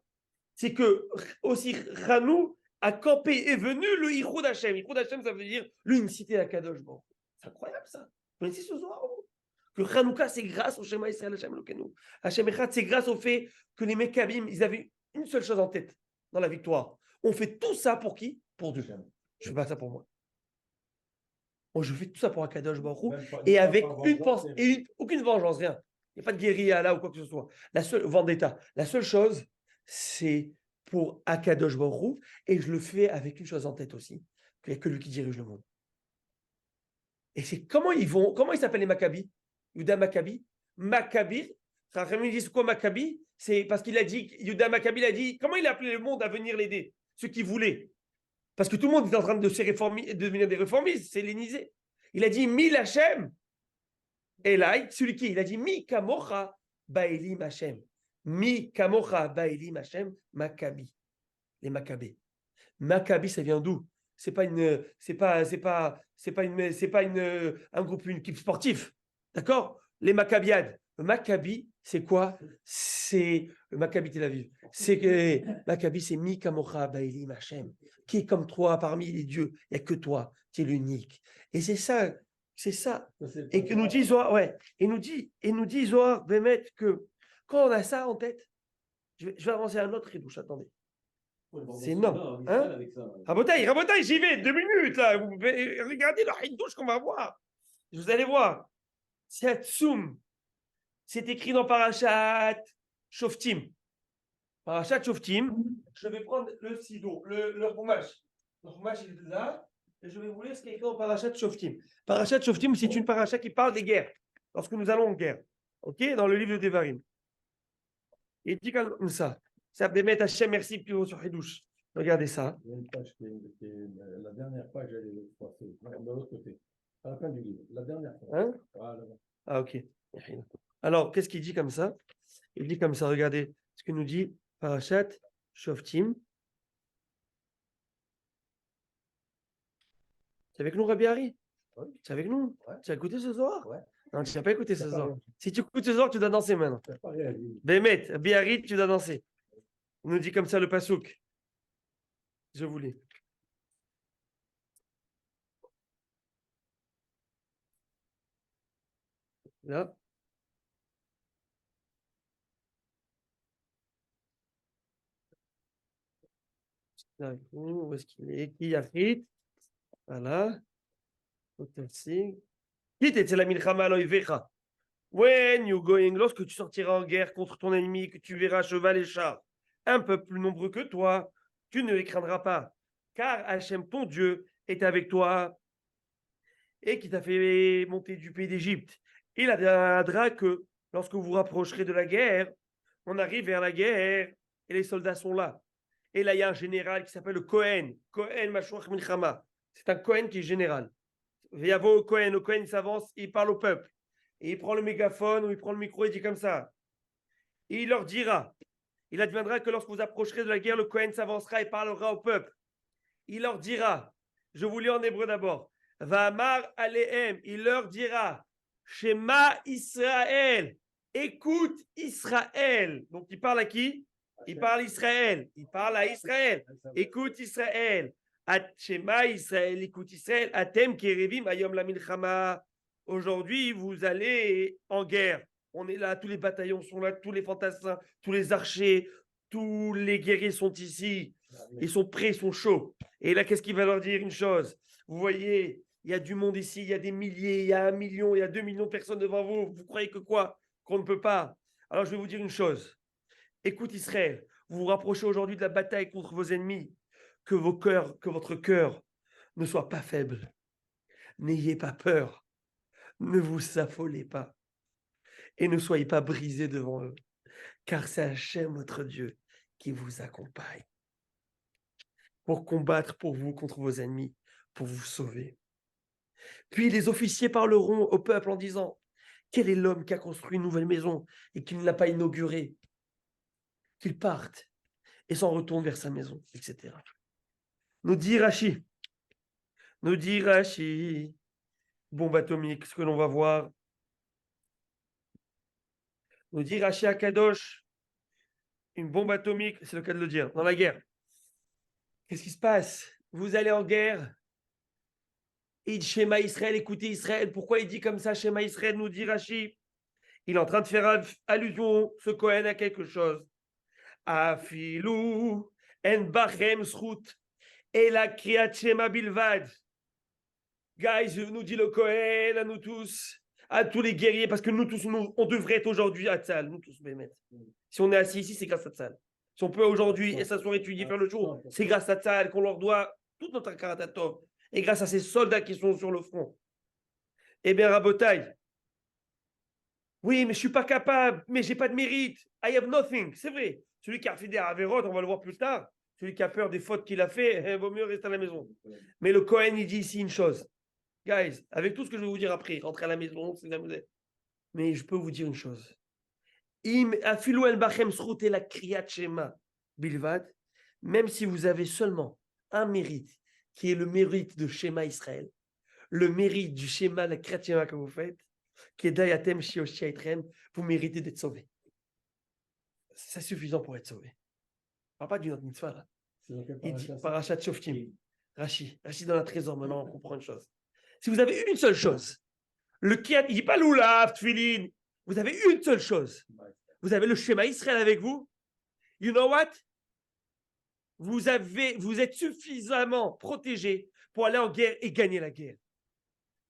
C'est que aussi Hanou a campé, est venu le Yihoud Hachem. Yihoud Hachem, ça veut dire l'unicité de Kadosh. Bon, c'est incroyable ça. Vous connaissez ce Zohar? Que Hanouka, c'est grâce au Shema Israël Hachem Elokeinu. Hachem Echad, c'est grâce au fait que les Mekkabim, ils avaient une seule chose en tête dans la victoire. On fait tout ça pour qui? Pour Dieu. Je ne fais pas ça pour moi. Bon, je fais tout ça pour Akadosh Baruch Hu, et avec une pensée, et aucune vengeance, rien. Il n'y a pas de guérilla là ou quoi que ce soit. La seule vendetta. La seule chose, c'est pour Akadosh Baruch Hu, et je le fais avec une chose en tête aussi, qu'il n'y a que lui qui dirige le monde. Et c'est comment ils s'appellent les Maccabis? Yuda Maccabi. Maccabi. Ils disent quoi Maccabi? C'est parce qu'il a dit, Yuda Maccabi a dit, comment il a appelé le monde à venir l'aider? Ceux qui voulaient. Parce que tout le monde est en train de de devenir des réformistes, c'est hellénisé. Il a dit Mi Lachem. Et là, celui qui il a dit Mi Kamocha Baelim Hashem. Mi Kamocha Baelim Hashem Maccabi. Les Maccabées. Maccabi, ça vient d'où? C'est pas un groupe, une équipe sportive. D'accord? Les Maccabiades. Le Maccabi, c'est quoi? C'est le Maccabi Tel Aviv. C'est que Maccabi, c'est Mi Kamocha Baelim Hashem. Qui est comme toi parmi les dieux? Il n'y a que toi, tu es l'unique. Et c'est ça. Et que nous dit Zohar, ouais. Et nous dit Zohar, Bémet, que quand on a ça en tête, je vais avancer à un autre ridouche, attendez. C'est énorme. Hein? Rabotaï, j'y vais, 2 minutes là. Regardez le ridouche qu'on va voir. Vous allez voir. C'est Tsoum. C'est écrit dans Parashat Shoftim. Parashat Shoftim. Je vais prendre le sido, le Chumash. Le Chumash, il est là. Et je vais vous lire ce qui est écrit dans Parashat Shoftim. Parashat Shoftim, c'est une paracha qui parle des guerres. Lorsque nous allons en guerre. OK? Dans le livre de Devarim. Il dit comme ça. Ça peut mettre Hachem, merci, plus haut sur Hidouche. Regardez ça. Il y a une page la dernière page, elle est passée, de l'autre côté. À la fin du livre. La dernière page. Hein? Voilà. Ah, OK. Alors, qu'est-ce qu'il dit comme ça? Il dit comme ça, regardez ce que nous dit Parashat Shoftim. C'est avec nous, Rabbi Hari? Oui. C'est avec nous? Ouais. Tu as écouté ce soir? Ouais. Non, tu n'as pas écouté ce soir. Rien. Si tu écoutes ce soir, tu dois danser maintenant. C'est pas réalisé. Bémet, Rabbi Hari, tu dois danser. Il nous dit comme ça le pasouk. Je vous lis. Là. Où est-ce qu'il est? Qui a fait? Voilà. When you going, lorsque tu sortiras en guerre contre ton ennemi, que tu verras cheval et char, un peu plus nombreux que toi, tu ne les craindras pas, car Hachem, ton Dieu, est avec toi et qui t'a fait monter du pays d'Égypte. Il adviendra que lorsque vous vous rapprocherez de la guerre, on arrive vers la guerre et les soldats sont là. Et là, il y a un général qui s'appelle le Kohen Mashuach Milchama. C'est un Kohen qui est général. Viavo Kohen, le Kohen s'avance, il parle au peuple. Et il prend le mégaphone ou il prend le micro et dit comme ça. Et il leur dira, il adviendra que lorsque vous approcherez de la guerre, le Kohen s'avancera et parlera au peuple. Il leur dira, je vous lis en hébreu d'abord, Va'amar alehem, il leur dira, Shema Israël, écoute Israël. Donc il parle à qui? Il parle à Israël. Il parle à Israël. Écoute Israël. Shema Israël, écoute Israël. Atem kerevim ayom la milchama. Aujourd'hui, vous allez en guerre. On est là, tous les bataillons sont là, tous les fantassins, tous les archers, tous les guerriers sont ici. Ils sont prêts, ils sont chauds. Et là, qu'est-ce qu'il va leur dire? Une chose. Vous voyez, il y a du monde ici, il y a des milliers, il y a 1 million, il y a 2 millions de personnes devant vous. Vous croyez que quoi? Qu'on ne peut pas? Alors, je vais vous dire une chose. Écoute Israël, vous vous rapprochez aujourd'hui de la bataille contre vos ennemis. Que votre cœur ne soit pas faible. N'ayez pas peur. Ne vous affolez pas. Et ne soyez pas brisés devant eux. Car c'est Hachem, votre Dieu, qui vous accompagne pour combattre pour vous contre vos ennemis, pour vous sauver. Puis les officiers parleront au peuple en disant, quel est l'homme qui a construit une nouvelle maison et qui ne l'a pas inaugurée? Qu'il parte et s'en retourne vers sa maison, etc. Nous dit Rashi, bombe atomique, ce que l'on va voir. Nous dit Rashi Akadosh, une bombe atomique, c'est le cas de le dire, dans la guerre. Qu'est-ce qui se passe? Vous allez en guerre. Il dit Shema Israël, écoutez Israël. Pourquoi il dit comme ça, Shema Israël, nous dit Rashi? Il est en train de faire allusion, ce Cohen, à quelque chose. Afilou, en bachem zchut, et la kriyat Shema bilvad. Guys, nous dit le Cohen, à nous tous, à tous les guerriers, parce que nous tous, on devrait être aujourd'hui à Tzal, nous tous, Bémet. Si on est assis ici, c'est grâce à Tzal. Si on peut aujourd'hui et s'asseoir, étudier, faire le jour, c'est grâce à Tzal qu'on leur doit toute notre Karatatov. Et grâce à ces soldats qui sont sur le front. Eh bien, Rabotai, oui, mais je ne suis pas capable, mais je n'ai pas de mérite. I have nothing. C'est vrai. Celui qui a fait des Averot, on va le voir plus tard. Celui qui a peur des fautes qu'il a fait, il vaut mieux rester à la maison. Mais le Cohen, il dit ici une chose. Guys, avec tout ce que je vais vous dire après, rentrez à la maison, c'est la musique. Mais je peux vous dire une chose. Même si vous avez seulement un mérite, qui est le mérite de Shema Israël, le mérite du schéma, la Kriyat que vous faites, qui est Dayatem Shioshia Etrem, vous méritez d'être sauvé. C'est suffisant pour être sauvé. On ne parle pas d'une autre mitzvah là. Il dit Parashat Shoftim. Rashi dans la trésor, maintenant on comprend une chose. Si vous avez une seule chose, le Kriyat, il ne dit pas Loulav, Tfilin, vous avez une seule chose. Vous avez le schéma Israël avec vous. You know what? Vous êtes suffisamment protégé pour aller en guerre et gagner la guerre.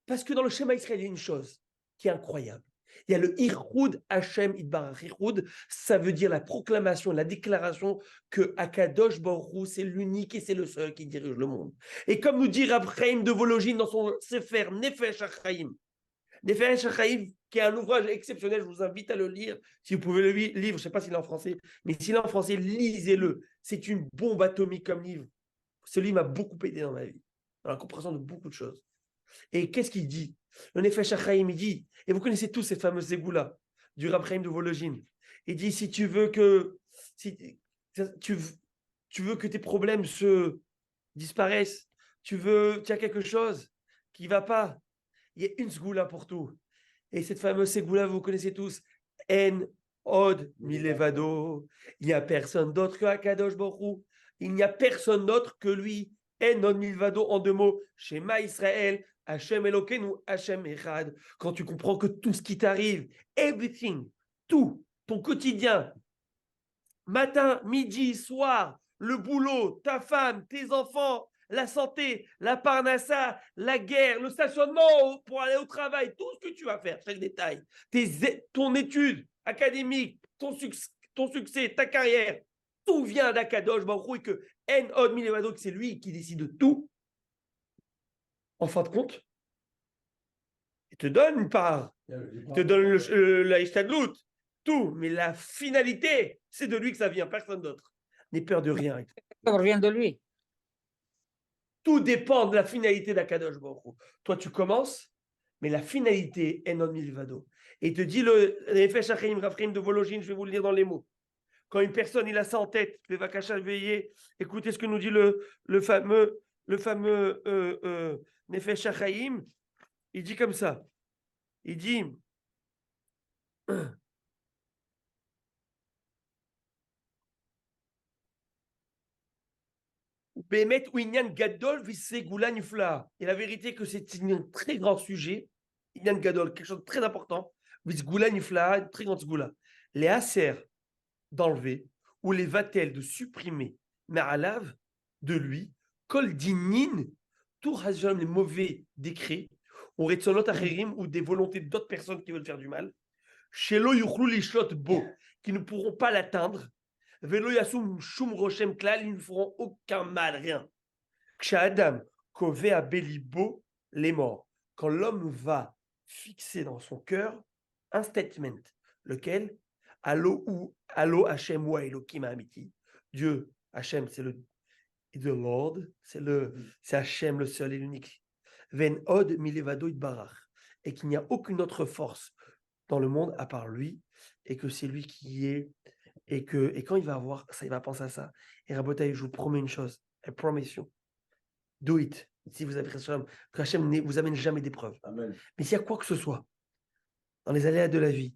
Parce que dans le schéma Israël, il y a une chose qui est incroyable. Il y a le Ichud Hashem Idbarach. Ichud, ça veut dire la proclamation, la déclaration que Akadosh Baruch Hu, c'est l'unique et c'est le seul qui dirige le monde. Et comme nous dit Rav Chaim de Vologine dans son Sefer Nefesh HaChaim, Nefesh HaChaim, qui est un ouvrage exceptionnel, je vous invite à le lire. Si vous pouvez le lire, je ne sais pas s'il est en français, mais s'il est en français, lisez-le. C'est une bombe atomique comme livre. Ce livre m'a beaucoup aidé dans ma vie, dans la compréhension de beaucoup de choses. Et qu'est-ce qu'il dit? Le Nefesh HaChaim, il dit, et vous connaissez tous ces fameuses égoulas du Rav Chaim de Vologine. Il dit, si tu veux que tes problèmes se disparaissent, tu as quelque chose qui ne va pas, il y a une ségoula pour tout. Et cette fameuse ségoula, vous connaissez tous, En Od Milevado. Il n'y a personne d'autre que Akadosh Baruch Hu. Il n'y a personne d'autre que lui. En Od Milevado, en 2 mots, Shema Israël, Hashem Elokeinu, Hashem Echad. Quand tu comprends que tout ce qui t'arrive, everything, tout, ton quotidien, matin, midi, soir, le boulot, ta femme, tes enfants, la santé, la parnassa, la guerre, le stationnement pour aller au travail, tout ce que tu vas faire, chaque détail, ton étude académique, ton succès, ta carrière, tout vient d'Akadosh Baruch Hu et que En Od Milevado, que c'est lui qui décide de tout. En fin de compte, il te donne une part, il te donne la Ishtadlut, tout, mais la finalité, c'est de lui que ça vient, personne d'autre. N'aie peur de rien. Ça revient de lui. Tout dépend de la finalité d'Akadosh Baruch Hu. Toi, tu commences, mais la finalité est non milvado. Et il te dit le Nefesh HaChaim, Rav Chaim de Vologine, je vais vous le lire dans les mots. Quand une personne, il a ça en tête, le Vakasha veillez, écoutez ce que nous dit le fameux Nefesh HaChaim, il dit comme ça. Il dit Bémet Winyan Gadol Visegula Nufla. Et la vérité que c'est un très grand sujet, Inyan Gadol, quelque chose de très important. Vizgoula nifla, une très grande zgoula. Les aser d'enlever, ou les vatel de supprimer, mais à lave de lui, kol dinin, tout hazam, les mauvais décrets, ou retzonot acherim, ou des volontés d'autres personnes qui veulent faire du mal, shelo yuchlou lishlot bo, qui ne pourront pas l'atteindre, velo yasum shum rochem klal, ils ne feront aucun mal, rien. Ksha-Adam, kove a belibo, les morts. Quand l'homme va fixer dans son cœur un statement, lequel Allo Hashem wa Elohim Amiti. Dieu, Hashem, c'est le the Lord, c'est Hashem le seul et l'unique. Ven od milevado itbarach. Et qu'il n'y a aucune autre force dans le monde à part lui, et que c'est lui qui est, et quand il va avoir ça, il va penser à ça. Et Rabotai, je vous promets une chose, I promise you, do it. Si vous avez Hashem, que Hashem ne vous amène jamais d'épreuve. Amen. Mais s'il y a quoi que ce soit dans les aléas de la vie,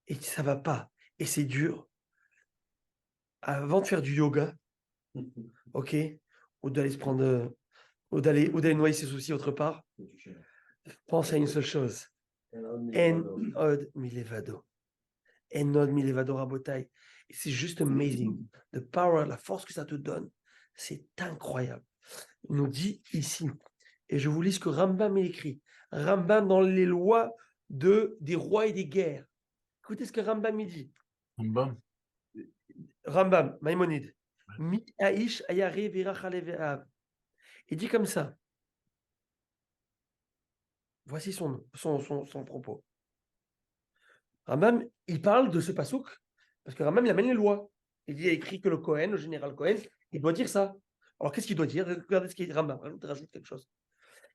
et que ça va pas, et c'est dur, avant de faire du yoga, ok, ou d'aller se prendre, ou d'aller noyer ses soucis autre part, pense à une seule chose. En od milevado. En od milevado rabotai. Et c'est juste amazing. The power, la force que ça te donne, c'est incroyable. Il nous dit ici, et je vous lis ce que Rambam écrit. Rambam dans les lois des rois et des guerres. Écoutez ce que Rambam il dit. Rambam, Maïmonide. Mi aish ayare virachale ve'av. Il dit comme ça. Voici son propos. Rambam, il parle de ce pasouk, parce que Rambam, il amène les lois. Il a écrit que le Cohen, le général Cohen, il doit dire ça. Alors, qu'est-ce qu'il doit dire? Regardez ce qu'il dit Rambam, rajoute quelque chose.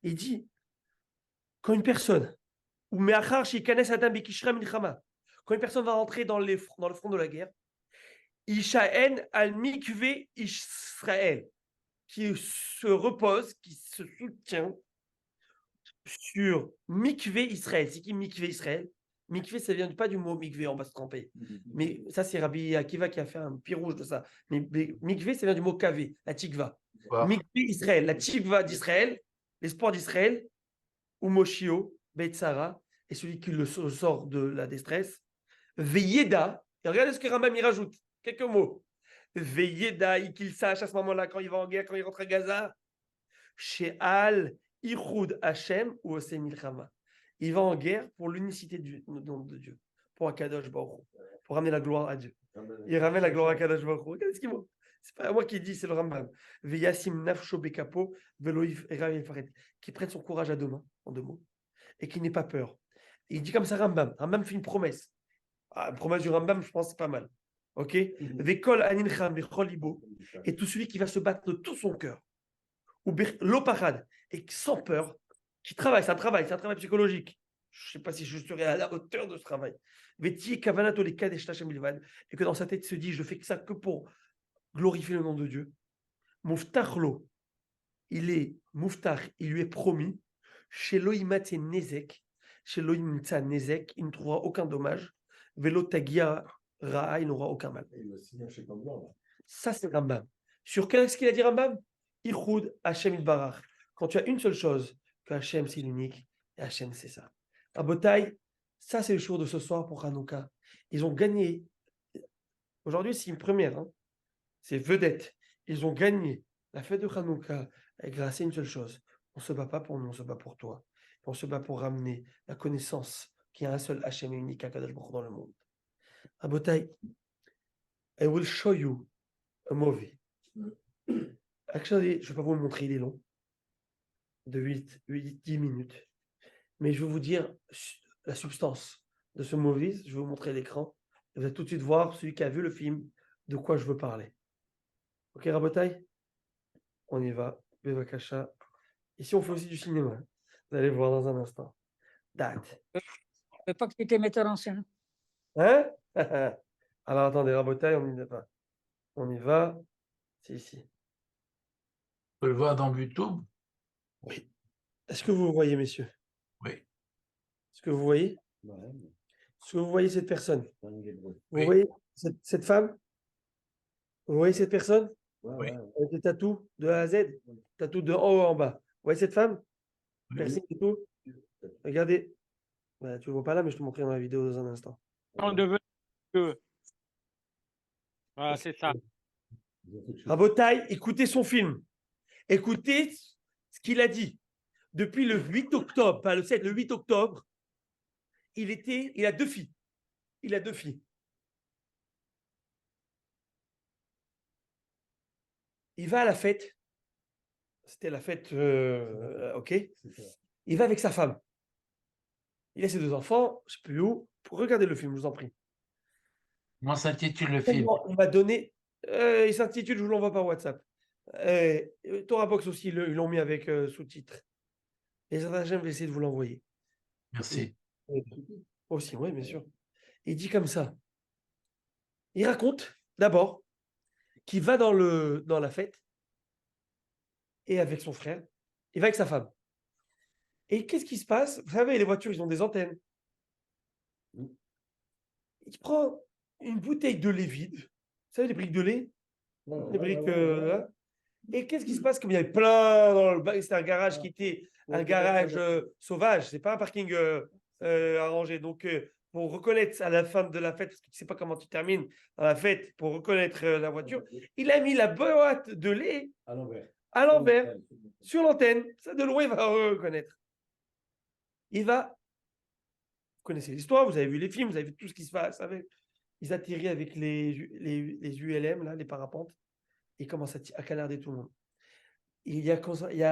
Il dit, quand une personne, ou me'achar sheikanes adam bekishra milchama, quand une personne va rentrer dans le front de la guerre, Ishaen al mikve Israël, qui se repose, qui se soutient sur mikve Israël. C'est qui mikve Israël? Mikve, ça vient pas du mot mikve, on va se tromper. Mais ça, c'est Rabbi Akiva qui a fait un pied rouge de ça. Mais mikve, ça vient du mot kavé, la tikva. Mikve Israël, la tikva d'Israël, l'espoir d'Israël, ou Moshio, Betsara, et celui qui le sort de la détresse, Veyeda, et regardez ce que Rambam y rajoute, quelques mots. Veyeda, qu'il sache à ce moment-là, quand il va en guerre, quand il rentre à Gaza, chez Al, Ichud Hashem ou Osem Milchama. Il va en guerre pour l'unicité du nom de Dieu, pour Akadosh Baruch Hu, pour ramener la gloire à Dieu. Il ramène la gloire à Akadosh Baruch Hu. Regardez ce qu'il dit. C'est pas moi qui dis, c'est le Rambam. Veyasim nafsho bekapo veloif erafaret, qui prenne son courage à deux mains, en deux mots, et qui n'ait pas peur. Et il dit comme ça Rambam. Rambam fait une promesse. Une promesse du Rambam, je pense, c'est pas mal. Ok. Vekol anincham vechol libo, et tout celui qui va se battre de tout son cœur, ou l'oparad, et sans peur, qui travaille, c'est un travail psychologique. Je ne sais pas si je serai à la hauteur de ce travail. Veti kavanato les kadesh tachem bilvad, et que dans sa tête se dit, je fais ça que pour glorifier le nom de Dieu. Muftachlo, il est muftach, il lui est promis. Chez Loïmate Nezek, chez Loïmata Nezek, il ne trouvera aucun dommage. Velo Tagia Ra'a, il n'aura aucun mal. Ça, c'est Rambam. Sur qu'est-ce qu'il a dit Rambam? Ichud Hashem Itbarach. Quand tu as une seule chose, que Hashem c'est l'unique, et Hashem c'est ça. À Botaï, ça c'est le jour de ce soir pour Hanouka. Ils ont gagné. Aujourd'hui, c'est une première. Hein. C'est vedette. Ils ont gagné la fête de Hanouka grâce à une seule chose. On ne se bat pas pour nous, on se bat pour toi. On se bat pour ramener la connaissance qu'il y a un seul Hashem unique à Kadosh Baruch Hu dans le monde. Abotai, I will show you a movie. Actually, je ne vais pas vous le montrer, il est long, de 10 minutes. Mais je vais vous dire la substance de ce movie. Je vais vous montrer l'écran. Vous allez tout de suite voir, celui qui a vu le film, de quoi je veux parler. Ok, Rabotai? On y va. Bevakasha. Ici, on fait aussi du cinéma. Vous allez voir dans un instant. Date. Je ne veux pas que tu étais metteur en scène. Hein? Alors, attendez, Rabotai, on y va. On y va. C'est ici. On peut le voir dans YouTube? Oui. Est-ce que vous le voyez, messieurs? Oui. Est-ce que vous voyez? Est-ce que vous voyez cette personne? Vous Oui. voyez cette femme? Vous voyez cette personne? Oui. Avec des tatous de A à Z? Tatous de en haut en bas. Vous voyez cette femme? Oui. Merci et tout. Regardez. Bah, tu le vois pas là, mais je te montrerai dans la vidéo dans un instant. Sont devenus que. Voilà, c'est ça. Rabotaille, écoutez son film. Écoutez ce qu'il a dit. Depuis le 8 octobre, pas le 7, le 8 octobre, il a 2 filles. Il a 2 filles. Il va à la fête. C'était la fête, ok. Il va avec sa femme. Il a ses 2 enfants, je ne sais plus où. Regardez le film, je vous en prie. Comment s'intitule le film? Il m'a donné. Il s'intitule, je vous l'envoie par WhatsApp. Torah Box aussi, ils l'ont mis avec sous-titres. Et ça, je vais essayer de vous l'envoyer. Merci. Aussi, oui, bien sûr. Il dit comme ça. Il raconte d'abord qu'il va dans la fête et avec son frère. Il va avec sa femme. Et qu'est-ce qui se passe? Vous savez, les voitures, ils ont des antennes. Il prend une bouteille de lait vide. Vous savez, les briques de lait? Les briques. Là. Et qu'est-ce qui se passe? Comme il y avait plein dans le c'était un garage qui était un garage sauvage. C'est pas un parking arrangé. Donc, pour reconnaître à la fin de la fête, parce que tu ne sais pas comment tu termines dans la fête, pour reconnaître la voiture, il a mis la boîte de lait à l'envers, sur l'antenne. Ça, de loin, il va reconnaître. Il va. Vous connaissez l'histoire, vous avez vu les films, vous avez vu tout ce qui se passe avec. Ils atterrissent avec les ULM, là, les parapentes, et ils commencent à canarder tout le monde. Il y a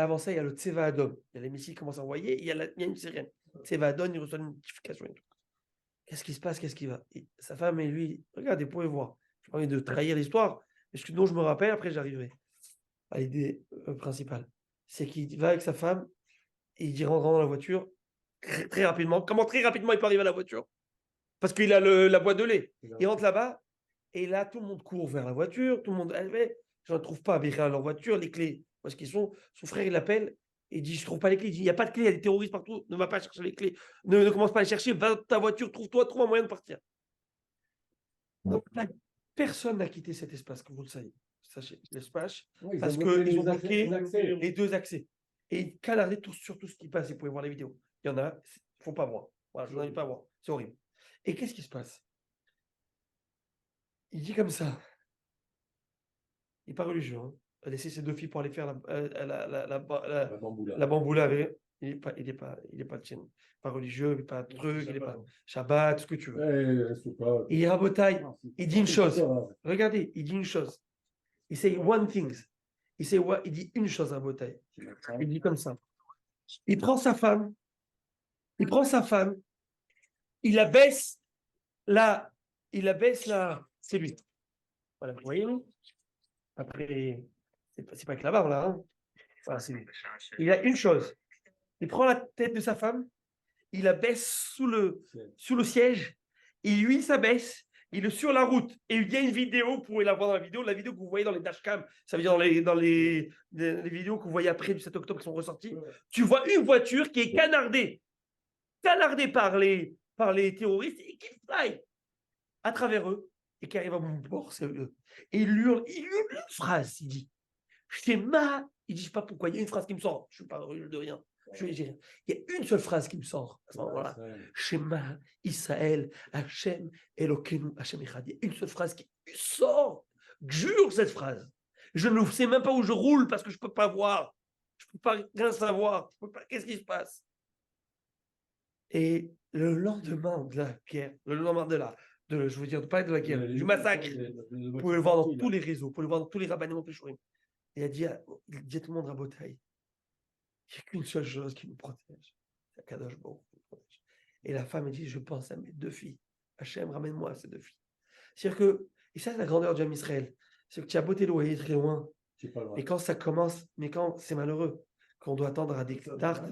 avant ça, il y a le Tseva Adom. Il y a les missiles qui commencent à envoyer, il y a une sirène. Tseva Adom, il reçoit une notification et tout. Qu'est-ce qui se passe? Qu'est-ce qui va? Et sa femme et lui, regardez, vous pouvez voir. Je n'ai pas envie de trahir l'histoire, mais ce dont je me rappelle, après j'arriverai à l'idée principale. C'est qu'il va avec sa femme, et il dit rentrant dans la voiture, très rapidement. Comment très rapidement il peut arriver à la voiture? Parce qu'il a la boîte de lait. Il rentre là-bas, et là, tout le monde court vers la voiture, tout le monde. Je ne trouve pas à leur voiture, les clés. Parce qu'ils sont. Son frère, il l'appelle, et il dit, je ne trouve pas les clés. Il dit, il n'y a pas de clés, il y a des terroristes partout, ne va pas chercher les clés. Ne commence pas à les chercher, va dans ta voiture, trouve un moyen de partir. Donc, personne n'a quitté cet espace, comme vous le savez. Sachez, l'espace, parce qu'ils ont bloqué les 2 accès. Et ils canardaient sur tout ce qui passe. Vous pouvez voir les vidéos. Il y en a, il ne faut pas voir. Voilà, je ne vous invite pas à voir. C'est horrible. Et qu'est-ce qui se passe? Il dit comme ça. Il n'est pas religieux. Hein. Il a laissé ses 2 filles pour aller faire la bamboula avec. Il n'est pas le tien. Pas religieux, il n'est pas truc, il n'est pas Shabbat, ce que tu veux. Il est rabotaille. Il dit une chose. Regardez, il dit une chose. Il say one thing. Il dit une chose à Rabotaille. Il dit comme ça. Il prend sa femme. Il la baisse là. C'est lui. Voilà, vous voyez? Après, c'est pas avec la barbe là. Hein. Voilà, c'est lui. Il a une chose. Il prend la tête de sa femme, il la baisse sous le siège, et lui, il s'abaisse, il est sur la route. Et il y a une vidéo, vous pouvez la voir dans la vidéo que vous voyez dans les dashcams, ça veut dire dans les vidéos que vous voyez après du 7 octobre qui sont ressorties. Tu vois une voiture qui est canardée par les terroristes et qui fly à travers eux et qui arrive à mon bord, c'est eux. Et il hurle une phrase, il dit Shema, il dit je sais pas pourquoi, il y a une phrase qui me sort, je ne suis pas orgueilleux de rien. Il y a une seule phrase qui me sort à ce moment-là. Shema, Israël, Hachem, Elokeinu, Hachem Echad. Il y a une seule phrase qui sort. Jure cette phrase. Je ne sais même pas où je roule parce que je ne peux pas voir. Je ne peux pas rien savoir. Qu'est-ce qui se passe? Et le lendemain de la guerre, je veux dire, pas de la guerre, du massacre, vous pouvez le voir dans tous les réseaux, vous pouvez le voir dans tous les rabbinim péchorim. Il a dit à tout le monde Rabotaille, il n'y a qu'une seule chose qui nous protège. C'est Akadosh Baruch Hu qui nous protège. Et la femme, elle dit, je pense à mes 2 filles. Hachem, ramène-moi ces 2 filles. C'est-à-dire que, et ça, c'est la grandeur du Ham Israël. C'est que tu as beau t'éloigner très loin. Et quand ça commence, mais quand c'est malheureux, quand on doit attendre à des tartes,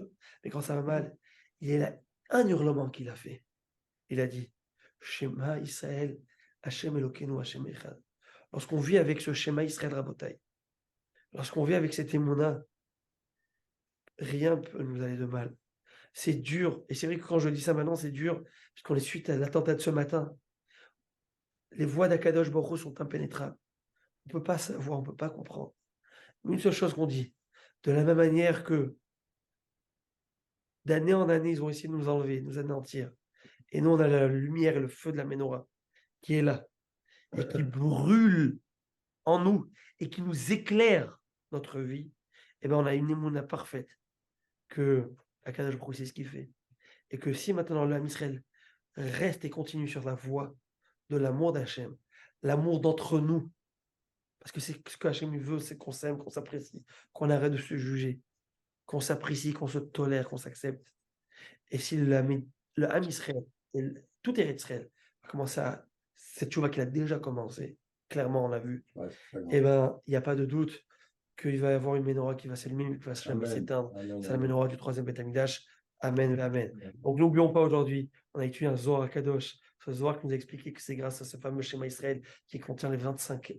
mais quand ça va mal, il y a un hurlement qu'il a fait. Il a dit, Shema Israël, Hachem Elokeinu, Hachem Echad. Lorsqu'on vit avec ce Shema Israël Rabotai, lorsqu'on vit avec cet émouna, rien ne peut nous aller de mal. C'est dur. Et c'est vrai que quand je dis ça maintenant, c'est dur, puisqu'on est suite à l'attentat de ce matin. Les voies d'Akadosh Baruch Hu sont impénétrables. On ne peut pas savoir, on ne peut pas comprendre. Mais une seule chose qu'on dit, de la même manière que D'année en année, ils ont essayé de nous enlever, de nous anéantir. Et nous, on a la lumière et le feu de la Ménorah qui est là et qui brûle en nous et qui nous éclaire notre vie. Et bien, on a une émouna parfaite que Akadosh Baruch Hu sait ce qu'il fait. Et que si maintenant l'âme Israël reste et continue sur la voie de l'amour d'Hachem, l'amour d'entre nous, parce que c'est ce que Hachem veut, c'est qu'on s'aime, qu'on s'apprécie, qu'on arrête de se juger, qu'on s'apprécie, qu'on se tolère, qu'on s'accepte. Et si le Ham Israël, tout Eretz Israël, va commencer à cette chouva qu'il a déjà commencé, clairement on l'a vu, Ouais, c'est pas grave. et ben il n'y a pas de doute qu'il va y avoir une menorah qui va s'allumer, qui va jamais Amen. s'éteindre. Amen, C'est la amen. menorah du troisième Beth Amikdash. Amen, amen. Amen. Donc n'oublions pas aujourd'hui, on a étudié un Zohar Kadosh, ce Zohar qui nous a expliqué que c'est grâce à ce fameux schéma Israël qui contient les 25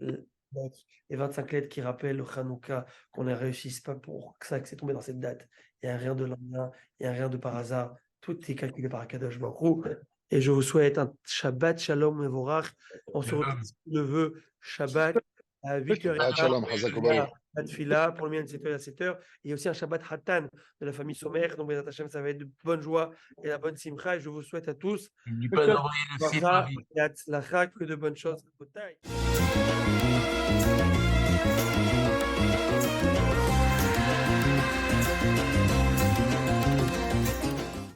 lettres qui rappellent le Hanouka, qu'on a réussi, c'est pas pour ça que c'est tombé dans cette date. Il n'y a rien de lendemain, il n'y a rien de par hasard. Tout est calculé par Kadosh Baruch Hu. Et je vous souhaite un Shabbat Shalom Mevorach. On se retrouve, si Dieu le veut, Shabbat à 8h. Shabbat Shalom, Chazak Ubaruch. La tfila, pour le mien, de 7h à 7h. Il y a aussi un Shabbat Hatan de la famille Sommer. Donc, Bezat Hashem, ça va être de bonne joie et la bonne simcha. Et je vous souhaite à tous N'oublie pas d'envoyer le site bracha Marie. et hatzlacha, que de bonnes choses.